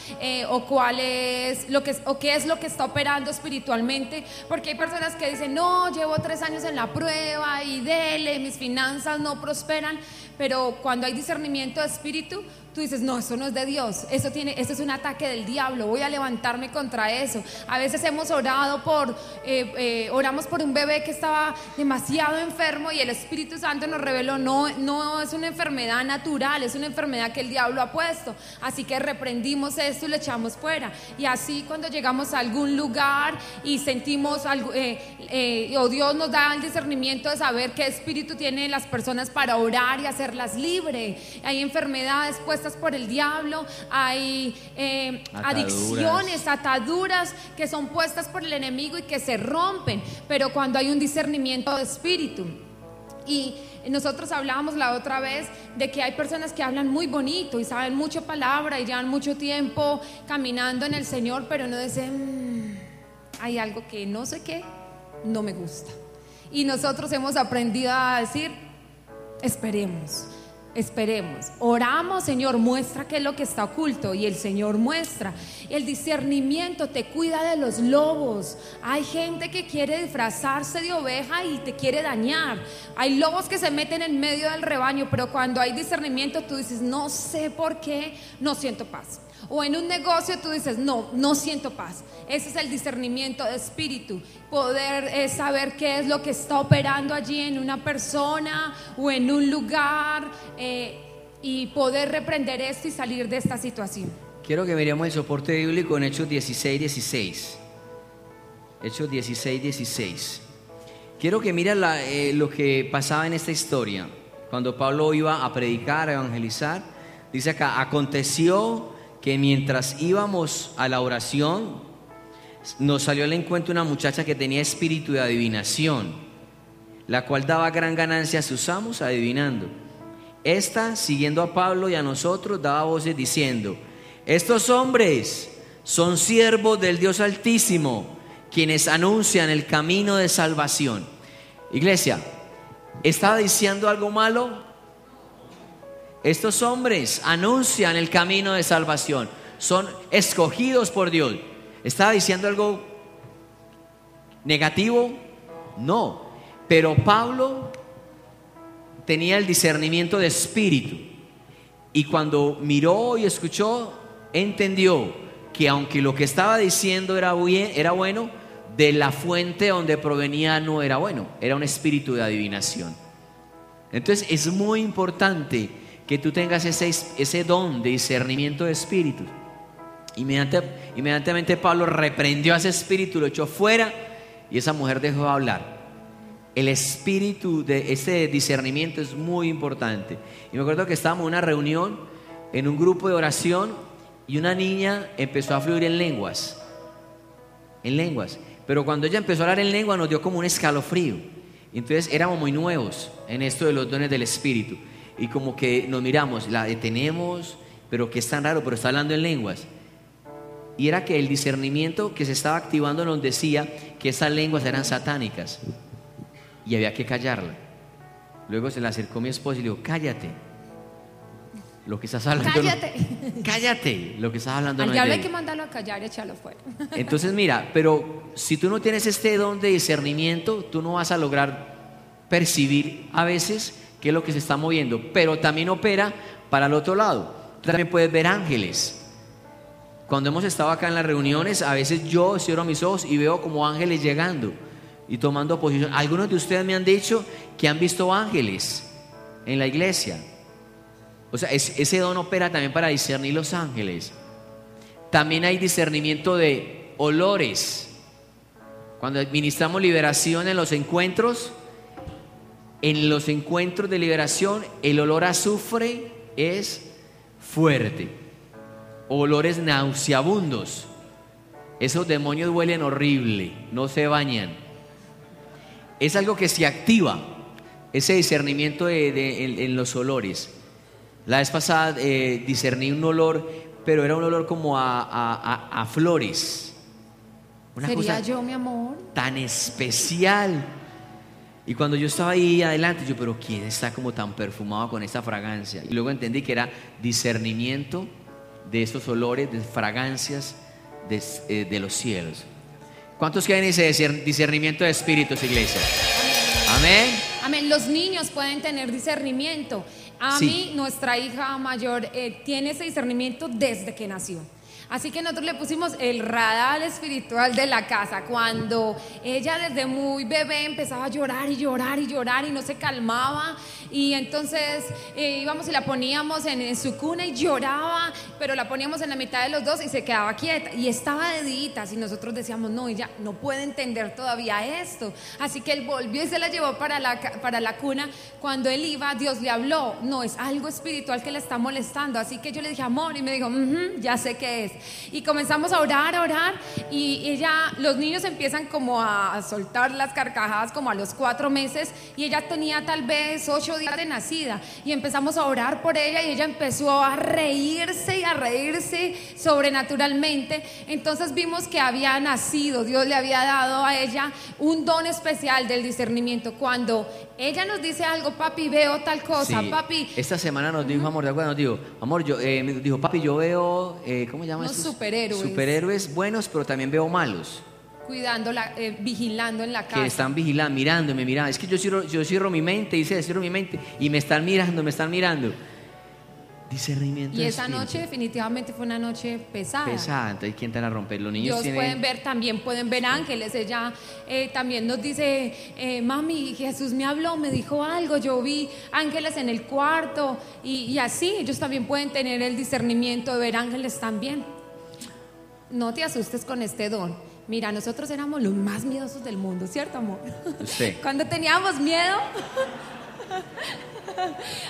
o cuál es lo que o qué es lo que está operando espiritualmente, porque hay personas que dicen, no, llevo 3 años en la prueba y dele, mis finanzas no prosperan, pero cuando hay discernimiento de espíritu, tú dices, no, eso no es de Dios, eso es un ataque del diablo, voy a levantarme contra eso. A veces hemos orado oramos por un bebé que estaba demasiado enfermo y el Espíritu Santo nos reveló, no es una enfermedad natural, es una enfermedad que el diablo ha puesto, así que reprendimos esto y lo echamos fuera. Y así cuando llegamos a algún lugar y sentimos algo, o Dios nos da el discernimiento de saber qué espíritu tienen las personas para orar y hacerlas libre. Hay enfermedades puestas por el diablo, hay adicciones, ataduras que son puestas por el enemigo y que se rompen, pero cuando hay un discernimiento de espíritu. Y nosotros hablábamos la otra vez de que hay personas que hablan muy bonito y saben mucha palabra y llevan mucho tiempo caminando en el Señor, pero no dicen, hay algo que no sé qué, no me gusta. Y nosotros hemos aprendido a decir, esperemos, oramos, Señor, muestra qué es lo que está oculto, y el Señor muestra. El discernimiento te cuida de los lobos. Hay gente que quiere disfrazarse de oveja y te quiere dañar. Hay lobos que se meten en medio del rebaño, pero cuando hay discernimiento tú dices, no sé por qué, no siento paz. O en un negocio tú dices, no siento paz. Ese es el discernimiento de espíritu. Poder saber qué es lo que está operando allí en una persona o en un lugar, y poder reprender esto y salir de esta situación. Quiero que miremos el soporte bíblico en Hechos 16:16. Hechos 16:16. Quiero que mires lo que pasaba en esta historia. Cuando Pablo iba a predicar, a evangelizar, dice acá, aconteció que mientras íbamos a la oración, nos salió al encuentro una muchacha que tenía espíritu de adivinación, la cual daba gran ganancia a sus amos adivinando. Esta, siguiendo a Pablo y a nosotros, daba voces diciendo, estos hombres son siervos del Dios Altísimo, quienes anuncian el camino de salvación. Iglesia, ¿estaba diciendo algo malo? Estos hombres anuncian el camino de salvación, son escogidos por Dios. ¿Estaba diciendo algo negativo? No, pero Pablo tenía el discernimiento de espíritu y cuando miró y escuchó, entendió que aunque lo que estaba diciendo era bueno, de la fuente donde provenía no era bueno, era un espíritu de adivinación. Entonces es muy importante que tú tengas ese don de discernimiento de espíritus. Inmediatamente Pablo reprendió a ese espíritu, lo echó fuera y esa mujer dejó de hablar. El espíritu de ese discernimiento es muy importante. Y me acuerdo que estábamos en una reunión, en un grupo de oración, y una niña empezó a fluir en lenguas. Pero cuando ella empezó a hablar en lengua nos dio como un escalofrío. Entonces éramos muy nuevos en esto de los dones del espíritu. Y como que nos miramos, la detenemos, pero que es tan raro, pero está hablando en lenguas. Y era que el discernimiento que se estaba activando nos decía que esas lenguas eran satánicas y había que callarla. Luego se le acercó mi esposo y le dijo, cállate, lo que estás hablando cállate, lo que estás hablando no es de diablo hay Dios. que mandarlo a callar y echarlo fuera. Entonces mira, pero si tú no tienes este don de discernimiento, tú no vas a lograr percibir a veces qué es lo que se está moviendo, pero también opera para el otro lado. Tú también puedes ver ángeles. Cuando hemos estado acá en las reuniones, a veces yo cierro mis ojos y veo como ángeles llegando, y tomando posición. Algunos de ustedes me han dicho que han visto ángeles en la iglesia. O sea, ese don opera también para discernir los ángeles. También hay discernimiento de olores. Cuando administramos liberación en los encuentros de liberación, el olor a azufre es fuerte. Olores nauseabundos. Esos demonios huelen horrible, no se bañan. Es algo que se activa, ese discernimiento en los olores. La vez pasada discerní un olor, pero era un olor como a flores. Una ¿Sería cosa yo, mi amor? tan especial. Y cuando yo estaba ahí adelante, yo, pero ¿quién está como tan perfumado con esta fragancia? Y luego entendí que era discernimiento de estos olores, de fragancias de los cielos. ¿Cuántos quieren ese discernimiento de espíritus, iglesia? Amén. Amén. Los niños pueden tener discernimiento. A Sí. mí, nuestra hija mayor tiene ese discernimiento desde que nació. Así que nosotros le pusimos el radar espiritual de la casa. Cuando ella desde muy bebé empezaba a llorar y llorar y llorar y no se calmaba, y entonces íbamos y la poníamos en su cuna y lloraba, pero la poníamos en la mitad de los dos y se quedaba quieta y estaba de deditas, y nosotros decíamos, no, ella no puede entender todavía esto. Así que él volvió y se la llevó para la cuna. Cuando él iba, Dios le habló, no, es algo espiritual que le está molestando. Así que yo le dije, amor, y me dijo, ya sé qué es. Y comenzamos a orar, y los niños empiezan como a soltar las carcajadas como a los 4 meses, y ella tenía tal vez 8 días de nacida, y empezamos a orar por ella, y ella empezó a reírse y a reírse sobrenaturalmente. Entonces vimos que había nacido, Dios le había dado a ella un don especial del discernimiento. Cuando ella nos dice algo, papi, veo tal cosa, Sí. papi. Esta semana nos dijo, amor, ¿de acuerdo? Nos dijo, amor, me dijo, papi, yo veo, ¿cómo se llama Unos estos? superhéroes. Superhéroes buenos, pero también veo malos. Cuidándola, vigilando en la casa. Que están vigilando, mirándome, mirando. Es que yo cierro mi mente, cierro mi mente, y me están mirando. Discernimiento. Y de esa espíritu. noche definitivamente fue una noche pesada. Pesada, entonces ¿quién te van a romper? Los niños Dios tienen... pueden ver, también pueden ver ángeles. Ella también nos dice, mami, Jesús me habló, me dijo algo, yo vi ángeles en el cuarto, y así ellos también pueden tener el discernimiento de ver ángeles también. No te asustes con este don. Mira, nosotros éramos los más miedosos del mundo, ¿cierto, amor? Usted. Cuando teníamos miedo,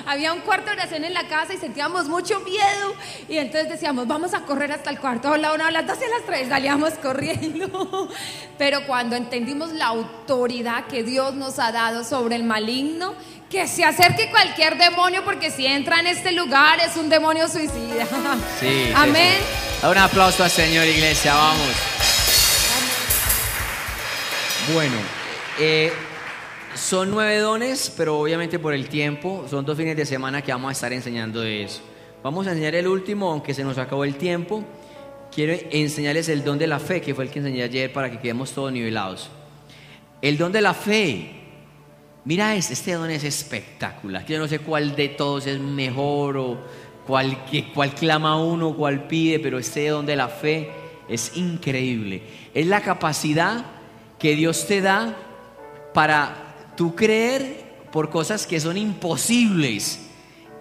había un cuarto de oración en la casa y sentíamos mucho miedo, y entonces decíamos, vamos a correr hasta el cuarto, a la 1, a las 2 y a las 3 salíamos corriendo. Pero cuando entendimos la autoridad que Dios nos ha dado sobre el maligno, que se acerque cualquier demonio, porque si entra en este lugar es un demonio suicida. Sí, Amén. sí. Da un aplauso al Señor, iglesia, vamos. Bueno, son 9 dones, pero obviamente por el tiempo, son 2 fines de semana que vamos a estar enseñando de eso. Vamos a enseñar el último, aunque se nos acabó el tiempo. Quiero enseñarles el don de la fe, que fue el que enseñé ayer, para que quedemos todos nivelados. El don de la fe. Mira, este don es espectacular. Yo no sé cuál de todos es mejor, o cuál clama uno, cuál pide, pero este don de la fe es increíble. Es la capacidad que Dios te da para tú creer por cosas que son imposibles,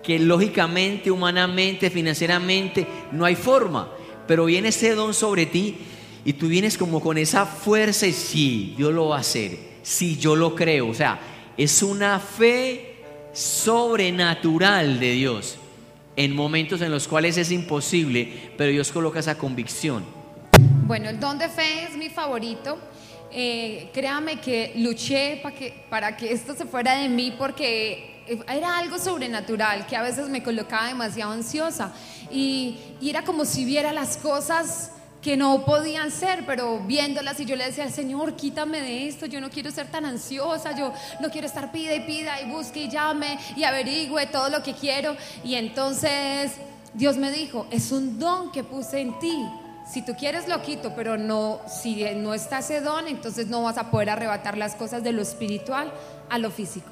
que lógicamente, humanamente, financieramente no hay forma, pero viene ese don sobre ti y tú vienes como con esa fuerza y sí, Dios lo va a hacer, sí, yo lo creo. O sea, es una fe sobrenatural de Dios en momentos en los cuales es imposible, pero Dios coloca esa convicción. Bueno, el don de fe es mi favorito. Créame que luché para que esto se fuera de mí, porque era algo sobrenatural que a veces me colocaba demasiado ansiosa, y era como si viera las cosas que no podían ser, pero viéndolas, y yo le decía al Señor, quítame de esto, yo no quiero ser tan ansiosa, yo no quiero estar pida y pida y busque y llame y averigüe todo lo que quiero. Y entonces Dios me dijo, es un don que puse en ti. Si tú quieres lo quito, pero no, si no está ese don, entonces no vas a poder arrebatar las cosas de lo espiritual a lo físico.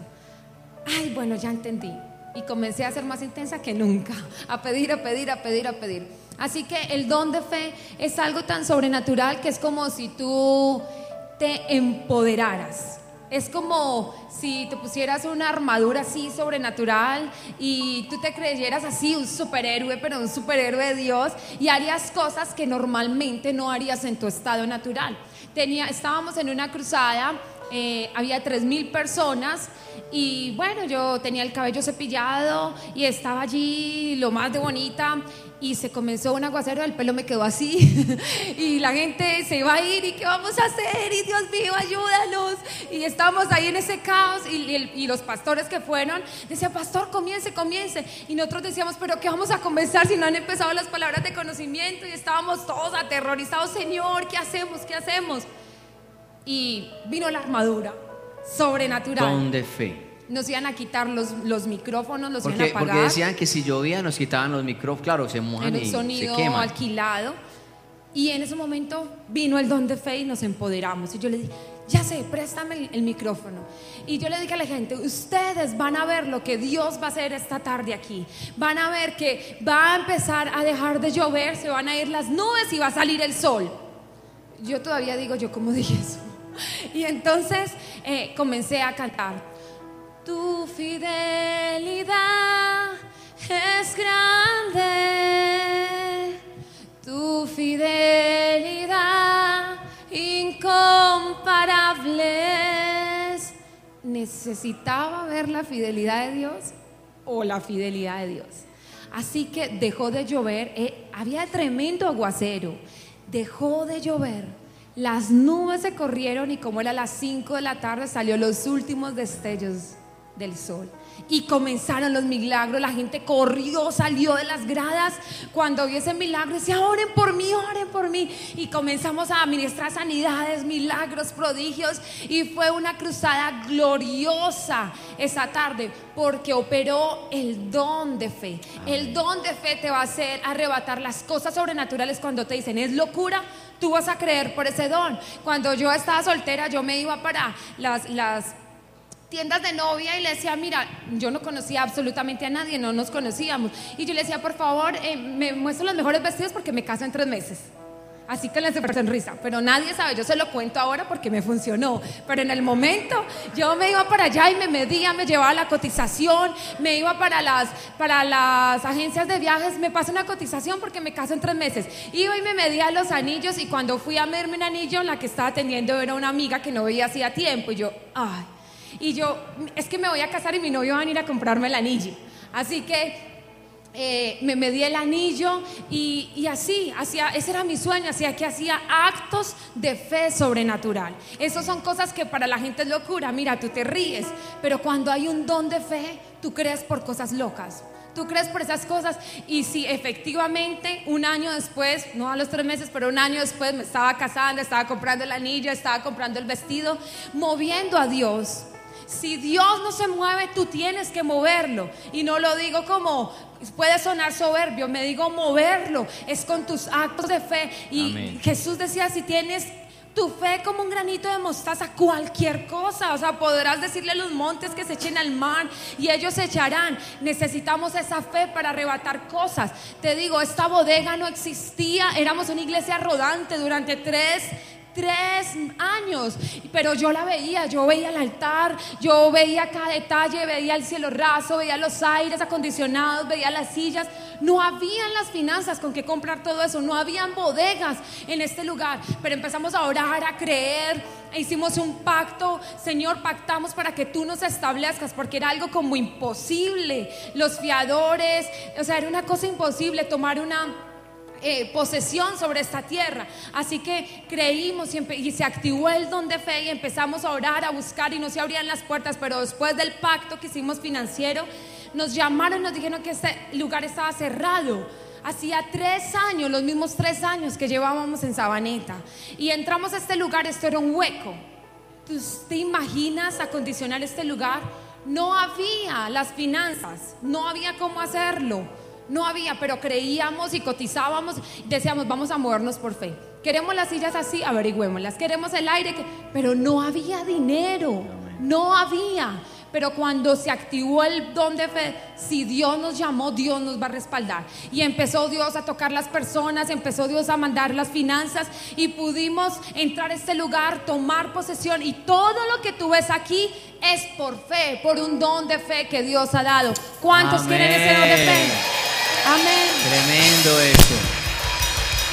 Ay, bueno, ya entendí. Y comencé a ser más intensa que nunca, a pedir. Así que el don de fe es algo tan sobrenatural que es como si tú te empoderaras. Es como si te pusieras una armadura así sobrenatural y tú te creyeras así un superhéroe, pero un superhéroe de Dios, y harías cosas que normalmente no harías en tu estado natural. Estábamos en una cruzada, había 3,000 personas y bueno, yo tenía el cabello cepillado y estaba allí lo más de bonita, y se comenzó un aguacero, el pelo me quedó así y la gente se iba a ir y ¿qué vamos a hacer? Y Dios mío, ayúdanos. Y estábamos ahí en ese caos y los pastores que fueron decían, pastor, comience. Y nosotros decíamos, pero ¿qué vamos a comenzar si no han empezado las palabras de conocimiento? Y estábamos todos aterrorizados, Señor, ¿qué hacemos? Y vino la armadura sobrenatural. Don de fe. Nos iban a quitar los micrófonos, los iban a apagar. Porque decían que si llovía nos quitaban los micrófonos, claro, se mojan en y un se sonido queman. alquilado. Y en ese momento vino el don de fe y nos empoderamos. Y yo le dije, ya sé, préstame el micrófono. Y yo le dije a la gente, ustedes van a ver lo que Dios va a hacer esta tarde aquí. Van a ver que va a empezar a dejar de llover, se van a ir las nubes y va a salir el sol. Yo todavía digo, ¿yo cómo dije eso? Y entonces comencé a cantar. Tu fidelidad es grande, tu fidelidad incomparable. Necesitaba ver la fidelidad de Dios o la fidelidad de Dios. Así que dejó de llover, había tremendo aguacero, dejó de llover. Las nubes se corrieron y como era las 5 de la tarde salió los últimos destellos del sol y comenzaron los milagros. La gente corrió, salió de las gradas cuando vio ese milagro, decía, oren por mí, y comenzamos a administrar sanidades, milagros, prodigios, y fue una cruzada gloriosa esa tarde porque operó el don de fe. El don de fe te va a hacer arrebatar las cosas sobrenaturales. Cuando te dicen es locura, tú vas a creer por ese don. Cuando yo estaba soltera, yo me iba para las tiendas de novia y le decía, mira, yo no conocía absolutamente a nadie, no nos conocíamos, y yo le decía, por favor, me muestro los mejores vestidos porque me caso en 3 meses. Así que le super sonrisa, pero nadie sabe, yo se lo cuento ahora porque me funcionó, pero en el momento yo me iba para allá y me medía, me llevaba la cotización, me iba para las agencias de viajes, me pasa una cotización porque me caso en 3 meses, iba y me medía los anillos, y cuando fui a medirme un anillo, la que estaba atendiendo era una amiga que no veía hacía tiempo, y yo, es que me voy a casar y mi novio va a venir a comprarme el anillo, así que me medí el anillo y así, ese era mi sueño, hacía actos de fe sobrenatural. Esas son cosas que para la gente es locura. Mira, tú te ríes, pero cuando hay un don de fe, tú crees por cosas locas. Tú crees por esas cosas. Y si efectivamente un año después, no a los 3 meses, pero un año después me estaba casando, estaba comprando el anillo, estaba comprando el vestido, moviendo a Dios. Si Dios no se mueve, tú tienes que moverlo. Y no lo digo como, puede sonar soberbio, me digo moverlo, es con tus actos de fe. Y amén. Jesús decía, si tienes tu fe como un granito de mostaza, cualquier cosa, o sea, podrás decirle a los montes que se echen al mar y ellos se echarán. Necesitamos esa fe para arrebatar cosas. Te digo, esta bodega no existía, éramos una iglesia rodante durante 3 años, pero yo veía el altar, yo veía cada detalle, veía el cielo raso, veía los aires acondicionados, veía las sillas. No habían las finanzas con que comprar todo eso, no habían bodegas en este lugar, pero empezamos a orar, a creer, e hicimos un pacto. Señor, pactamos para que tú nos establezcas, porque era algo como imposible. Los fiadores, o sea, era una cosa imposible tomar una posesión sobre esta tierra. Así que creímos y se activó el don de fe y empezamos a orar, a buscar, y no se abrían las puertas. Pero después del pacto que hicimos financiero, nos llamaron y nos dijeron que este lugar estaba cerrado. Hacía 3 años, los mismos 3 años que llevábamos en Sabaneta, y entramos a este lugar. Esto era un hueco. ¿Tú te imaginas acondicionar este lugar? No había las finanzas, no había cómo hacerlo. No había, pero creíamos y cotizábamos, decíamos, vamos a movernos por fe. Queremos las sillas así, averigüémoslas. Queremos el aire, pero no había dinero, no había. pero cuando se activó el don de fe, si Dios nos llamó, Dios nos va a respaldar. Y empezó Dios a tocar las personas, empezó Dios a mandar las finanzas y pudimos entrar a este lugar, tomar posesión, y todo lo que tú ves aquí es por fe, por un don de fe que Dios ha dado. ¿Cuántos Amén. quieren ese don de fe? Amén. Tremendo eso.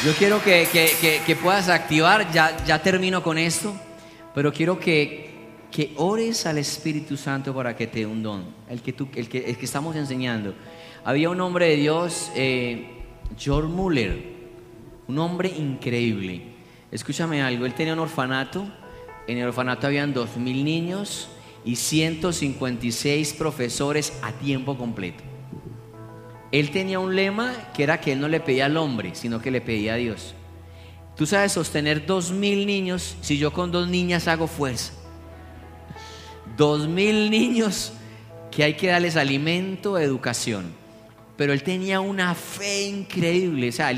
Yo quiero que puedas activar, ya termino con esto, pero quiero que ores al Espíritu Santo para que te dé un don, el que estamos enseñando. Había un hombre de Dios, George Muller, un hombre increíble. Escúchame algo, él tenía un orfanato. En el orfanato habían 2,000 niños y 156 profesores a tiempo completo. Él tenía un lema que era que él no le pedía al hombre, sino que le pedía a Dios. Tú sabes sostener 2,000 niños. Si yo con 2 niñas hago fuerza, 2,000 niños que hay que darles alimento, educación. Pero él tenía una fe increíble. O sea,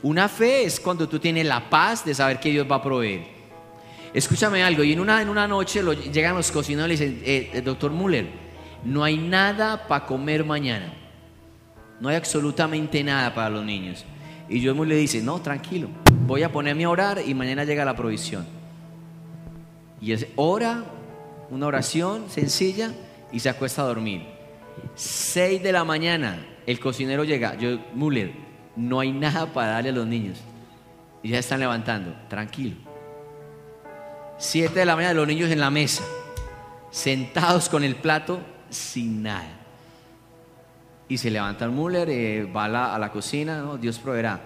una fe es cuando tú tienes la paz de saber que Dios va a proveer. Escúchame algo, y en una noche llegan los cocineros y le dicen, doctor Muller, no hay nada para comer mañana. No hay absolutamente nada para los niños. Y George Muller le dice, no, tranquilo, voy a ponerme a orar y mañana llega la provisión. Y él ora, una oración sencilla, y se acuesta a dormir. 6 de la mañana, el cocinero llega, George Muller, no hay nada para darle a los niños. Y ya están levantando, tranquilo. 7 de la mañana, los niños en la mesa, sentados con el plato, sin nada. Y se levanta el Muller, va a la cocina, ¿no? Dios proveerá.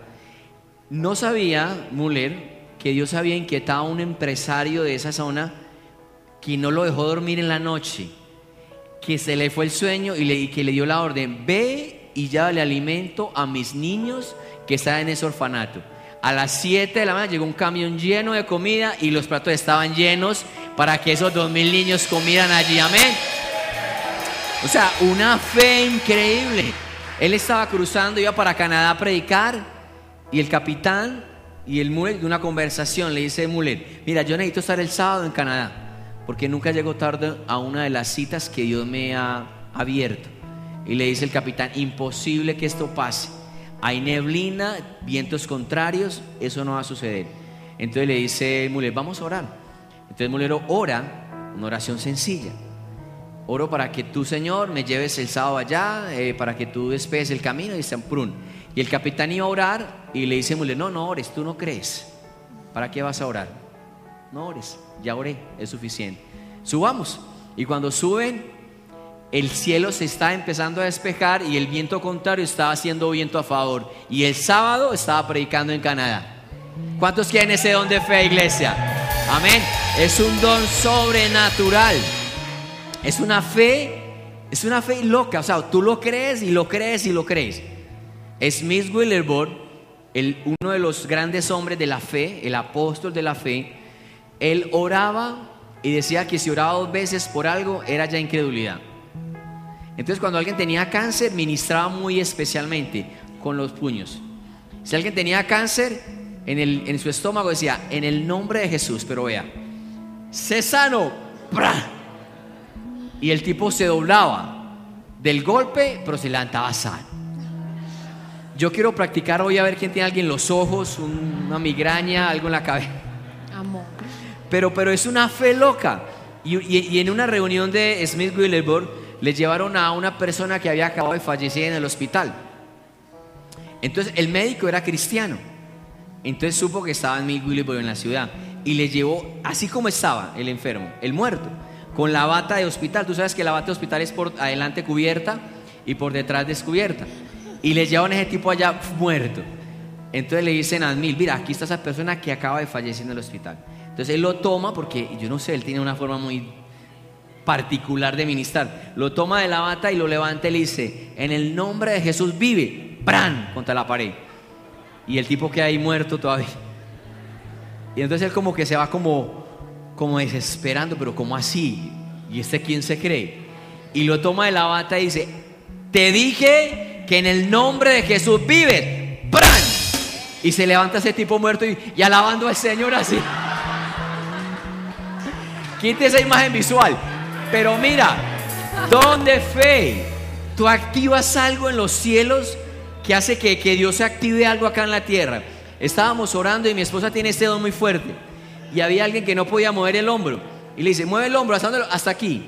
No sabía Muller que Dios había inquietado a un empresario de esa zona que no lo dejó dormir en la noche, que se le fue el sueño y que le dio la orden, ve y llévale alimento a mis niños que están en ese orfanato. A las 7 de la mañana llegó un camión lleno de comida y los platos estaban llenos para que esos 2,000 niños comieran allí. Amén. O sea, una fe increíble. Él estaba cruzando, iba para Canadá a predicar, y el capitán y el Muller de una conversación le dice Muller, mira, yo necesito estar el sábado en Canadá porque nunca llego tarde a una de las citas que Dios me ha abierto. Y le dice el capitán, imposible que esto pase, hay neblina, vientos contrarios, eso no va a suceder. Entonces le dice Muller, vamos a orar. Entonces Muller ora una oración sencilla. Oro para que tú, Señor, me lleves el sábado allá, para que tú despejes el camino y San Prun. Y el capitán iba a orar y le dice Muller, no ores, tú no crees. ¿Para qué vas a orar? No ores, ya oré, es suficiente. Subamos. Y cuando suben, el cielo se está empezando a despejar y el viento contrario estaba haciendo viento a favor. Y el sábado estaba predicando en Canadá. ¿Cuántos quieren ese don de fe, iglesia? Amén. Es un don sobrenatural. Es una fe loca. O sea, tú lo crees y lo crees y lo crees. Smith Wigglesworth, uno de los grandes hombres de la fe, el apóstol de la fe, él oraba y decía que si oraba 2 veces por algo era ya incredulidad. Entonces cuando alguien tenía cáncer ministraba muy especialmente con los puños. Si alguien tenía cáncer en su estómago decía, en el nombre de Jesús, pero vea, sé sano, ¡pra! Y el tipo se doblaba del golpe, pero se levantaba sano. Yo quiero practicar hoy a ver quién tiene alguien en los ojos, una migraña, algo en la cabeza. Amor. Pero es una fe loca. Y en una reunión de Smith Wigglesworth le llevaron a una persona que había acabado de fallecer en el hospital. Entonces el médico era cristiano. Entonces supo que estaba Smith Wigglesworth en la ciudad y le llevó así como estaba el enfermo, el muerto, con la bata de hospital. Tú sabes que la bata de hospital es por adelante cubierta y por detrás descubierta. Y le llevan a ese tipo allá muerto. Entonces le dicen a Smith, mira, aquí está esa persona que acaba de fallecer en el hospital. Entonces él lo toma porque, yo no sé, él tiene una forma muy particular de ministrar. Lo toma de la bata y lo levanta y le dice, en el nombre de Jesús vive, ¡pran! Contra la pared. Y el tipo queda ahí muerto todavía. Y entonces él como que se va como desesperando, pero ¿cómo así? ¿Y este quién se cree? Y lo toma de la bata y dice, te dije que en el nombre de Jesús vives, ¡pran! Y se levanta ese tipo muerto y alabando al Señor así. Quite esa imagen visual. Pero mira, don de fe. Tú activas algo en los cielos que hace que Dios active algo acá en la tierra. Estábamos orando y mi esposa tiene este don muy fuerte. Y había alguien que no podía mover el hombro. Y le dice, mueve el hombro, ¿hasta dónde? Hasta aquí.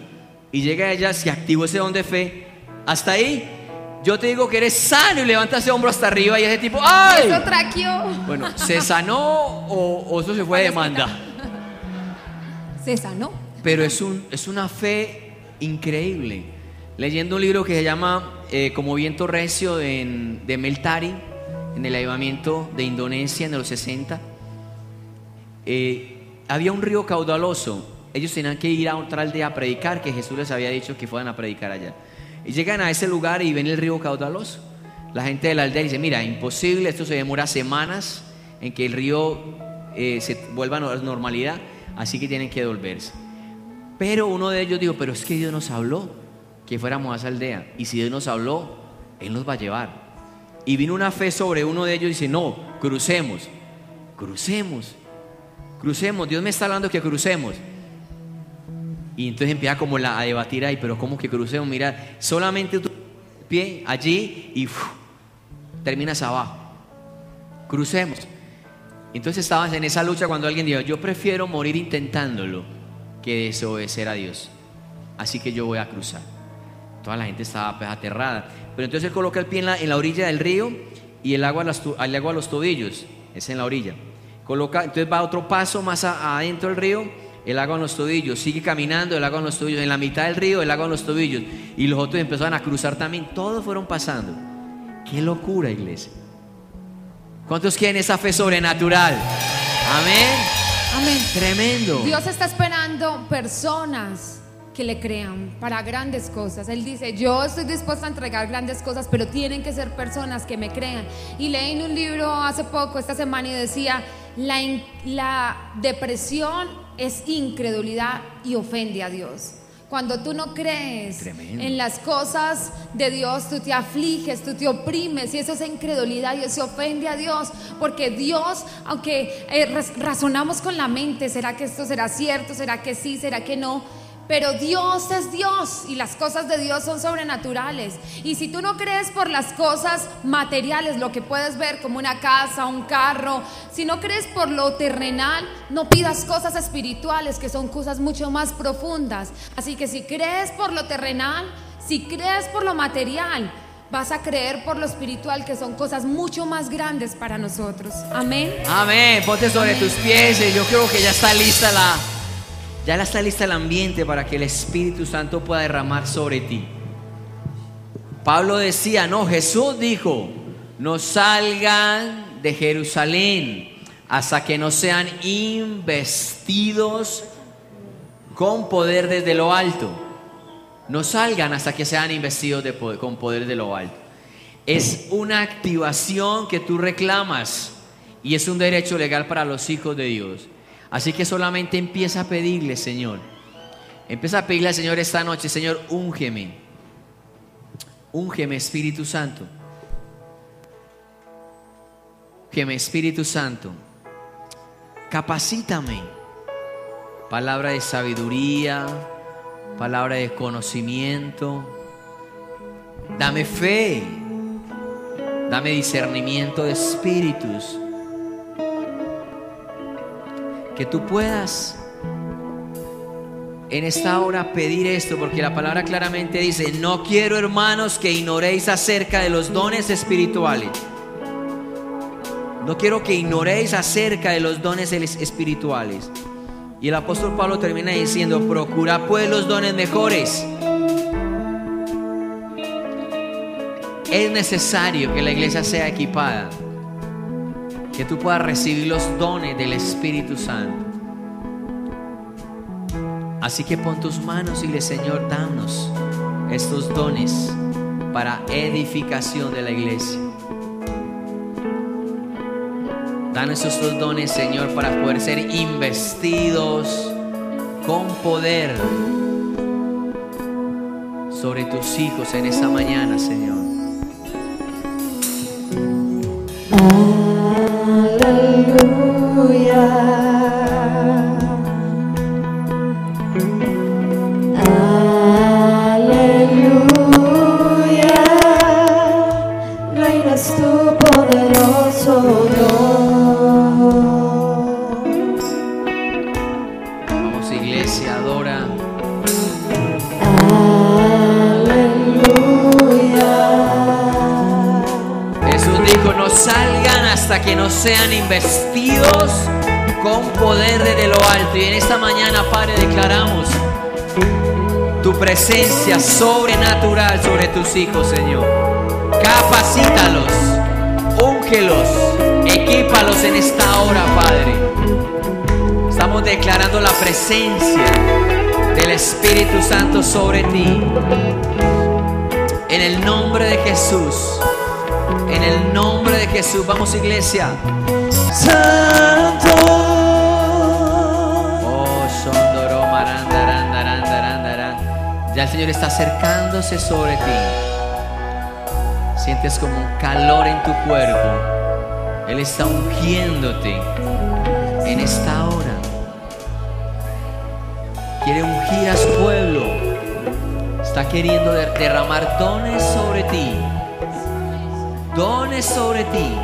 Y llega ella, se activó ese don de fe. Hasta ahí, yo te digo que eres sano y levanta ese hombro hasta arriba y ese tipo, ¡ay! Eso traqueó. Bueno, ¿se sanó o eso se fue de demanda? Se sanó. Pero es una fe increíble. Leyendo un libro que se llama Como viento recio de Mel Tari, en el avivamiento de Indonesia en los 60, había un río caudaloso. Ellos tenían que ir a otra aldea a predicar, que Jesús les había dicho que fueran a predicar allá. Y llegan a ese lugar y ven el río caudaloso. La gente de la aldea dice, mira, imposible, esto se demora semanas en que el río se vuelva a la normalidad, así que tienen que devolverse. Pero uno de ellos dijo, pero es que Dios nos habló que fuéramos a esa aldea, y si Dios nos habló, Él nos va a llevar. Y vino una fe sobre uno de ellos y dice, no, crucemos, Dios me está hablando que crucemos. Y entonces empieza como a debatir ahí, pero ¿cómo que crucemos? Mira, solamente tu pie allí y terminas abajo. Crucemos. Entonces estabas en esa lucha cuando alguien dijo, yo prefiero morir intentándolo que desobedecer a Dios, así que yo voy a cruzar. Toda la gente estaba pues aterrada. Pero entonces él coloca el pie en la orilla del río y el agua a los tobillos. Es en la orilla. Entonces va otro paso más adentro del río, el agua en los tobillos. Sigue caminando, el agua en los tobillos. En la mitad del río, el agua en los tobillos. Y los otros empezaron a cruzar también. Todos fueron pasando. ¡Qué locura, iglesia! ¿Cuántos quieren esa fe sobrenatural? Amén. Amén. Tremendo. Dios está esperando personas que le crean para grandes cosas. Él dice, yo estoy dispuesta a entregar grandes cosas, pero tienen que ser personas que me crean. Y leí en un libro hace poco, esta semana, y decía, la depresión es incredulidad y ofende a Dios. Cuando tú no crees Tremendo. en las cosas de Dios, tú te afliges, tú te oprimes, y eso es incredulidad y eso ofende a Dios, porque Dios, aunque razonamos con la mente, ¿será que esto será cierto? ¿Será que sí? ¿Será que no? Pero Dios es Dios y las cosas de Dios son sobrenaturales. Y si tú no crees por las cosas materiales, lo que puedes ver como una casa, un carro, si no crees por lo terrenal, no pidas cosas espirituales, que son cosas mucho más profundas. Así que si crees por lo terrenal, si crees por lo material, vas a creer por lo espiritual, que son cosas mucho más grandes para nosotros. Amén. Amén. Ponte sobre tus pies. Yo creo que ya está lista el ambiente para que el Espíritu Santo pueda derramar sobre ti. Pablo decía, no, Jesús dijo, no salgan de Jerusalén hasta que no sean investidos con poder desde lo alto. No salgan hasta que sean investidos con poder de lo alto. Es una activación que tú reclamas y es un derecho legal para los hijos de Dios. Así que solamente empieza a pedirle, Señor. Empieza a pedirle al Señor esta noche, Señor, úngeme. Úngeme, Espíritu Santo. Úngeme, Espíritu Santo. Capacítame. Palabra de sabiduría, palabra de conocimiento. Dame fe. Dame discernimiento de espíritus. Que tú puedas en esta hora pedir esto, porque la palabra claramente dice, no quiero, hermanos, que ignoréis acerca de los dones espirituales. No quiero que ignoréis acerca de los dones espirituales. Y el apóstol Pablo termina diciendo, procura pues los dones mejores. Es necesario que la iglesia sea equipada, que tú puedas recibir los dones del Espíritu Santo. Así que pon tus manos y dile, Señor, danos estos dones para edificación de la iglesia. Danos estos dones, Señor, para poder ser investidos con poder sobre tus hijos en esta mañana, Señor. Aleluya. iglesia, adora. Jesús dijo, no salgan hasta que no sean investidos con poder desde lo alto. Y en esta mañana, Padre, declaramos tu presencia sobrenatural sobre tus hijos, Señor. Capacítalos, úngelos, equípalos en esta hora, Padre. Estamos declarando la presencia del Espíritu Santo sobre ti. En el nombre de Jesús. En el nombre de Jesús. Vamos, iglesia. Santo. Oh, Shondoro, marandarandarandarandaran. Ya el Señor está acercándose sobre ti. Sientes como un calor en tu cuerpo. Él está ungiéndote en esta hora. Quiere ungir a su pueblo. Está queriendo derramar dones sobre ti. Dones sobre ti.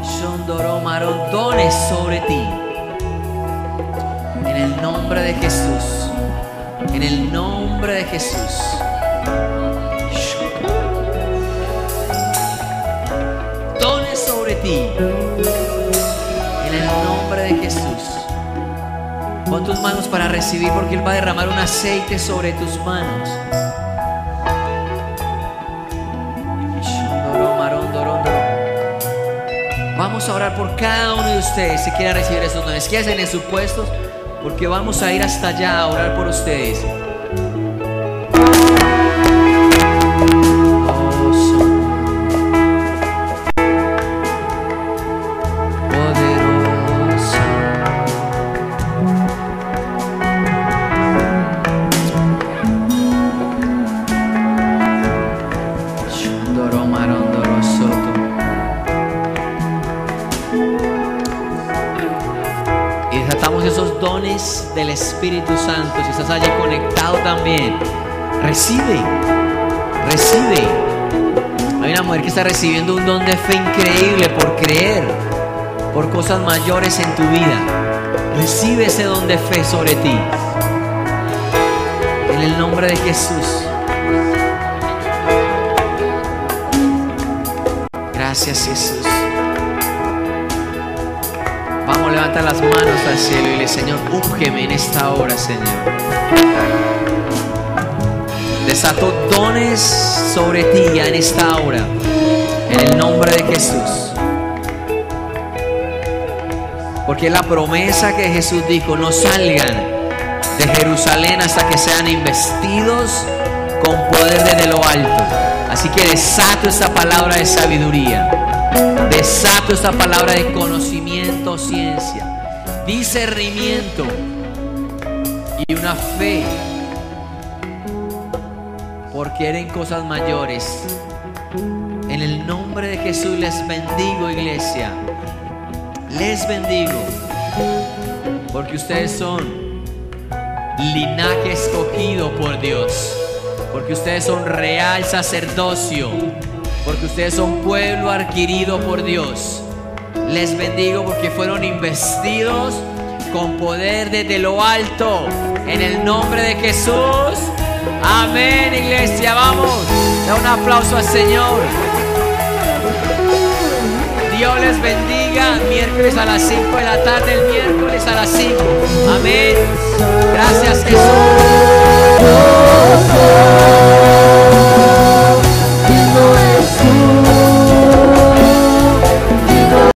Shondoro Marón, dones sobre ti. En el nombre de Jesús. En el nombre de Jesús. Dones sobre ti. En el nombre de Jesús. Pon tus manos para recibir, porque Él va a derramar un aceite sobre tus manos. Vamos a orar por cada uno de ustedes si quieren recibir esos dones. Quédense en sus puestos, porque vamos a ir hasta allá a orar por ustedes. Del Espíritu Santo. Si estás allí conectado también, recibe. Hay una mujer que está recibiendo un don de fe increíble por creer por cosas mayores en tu vida. Recibe ese don de fe sobre ti en el nombre de Jesús. Gracias, Jesús. Vamos, levanta las manos al cielo y dile: Señor, úngeme en esta hora, Señor. Desato dones sobre ti en esta hora, en el nombre de Jesús. Porque es la promesa que Jesús dijo: no salgan de Jerusalén hasta que sean investidos con poder desde lo alto. Así que desato esta palabra de sabiduría. Desato esta palabra de conocimiento, ciencia, discernimiento y una fe por querer en cosas mayores. En el nombre de Jesús les bendigo, iglesia. Les bendigo, porque ustedes son linaje escogido por Dios, porque ustedes son real sacerdocio, porque ustedes son pueblo adquirido por Dios. Les bendigo porque fueron investidos con poder desde lo alto, en el nombre de Jesús. Amén, iglesia. Vamos, da un aplauso al Señor. Dios les bendiga. Miércoles a las 5 de la tarde, el miércoles a las 5. Amén. Gracias, Jesús.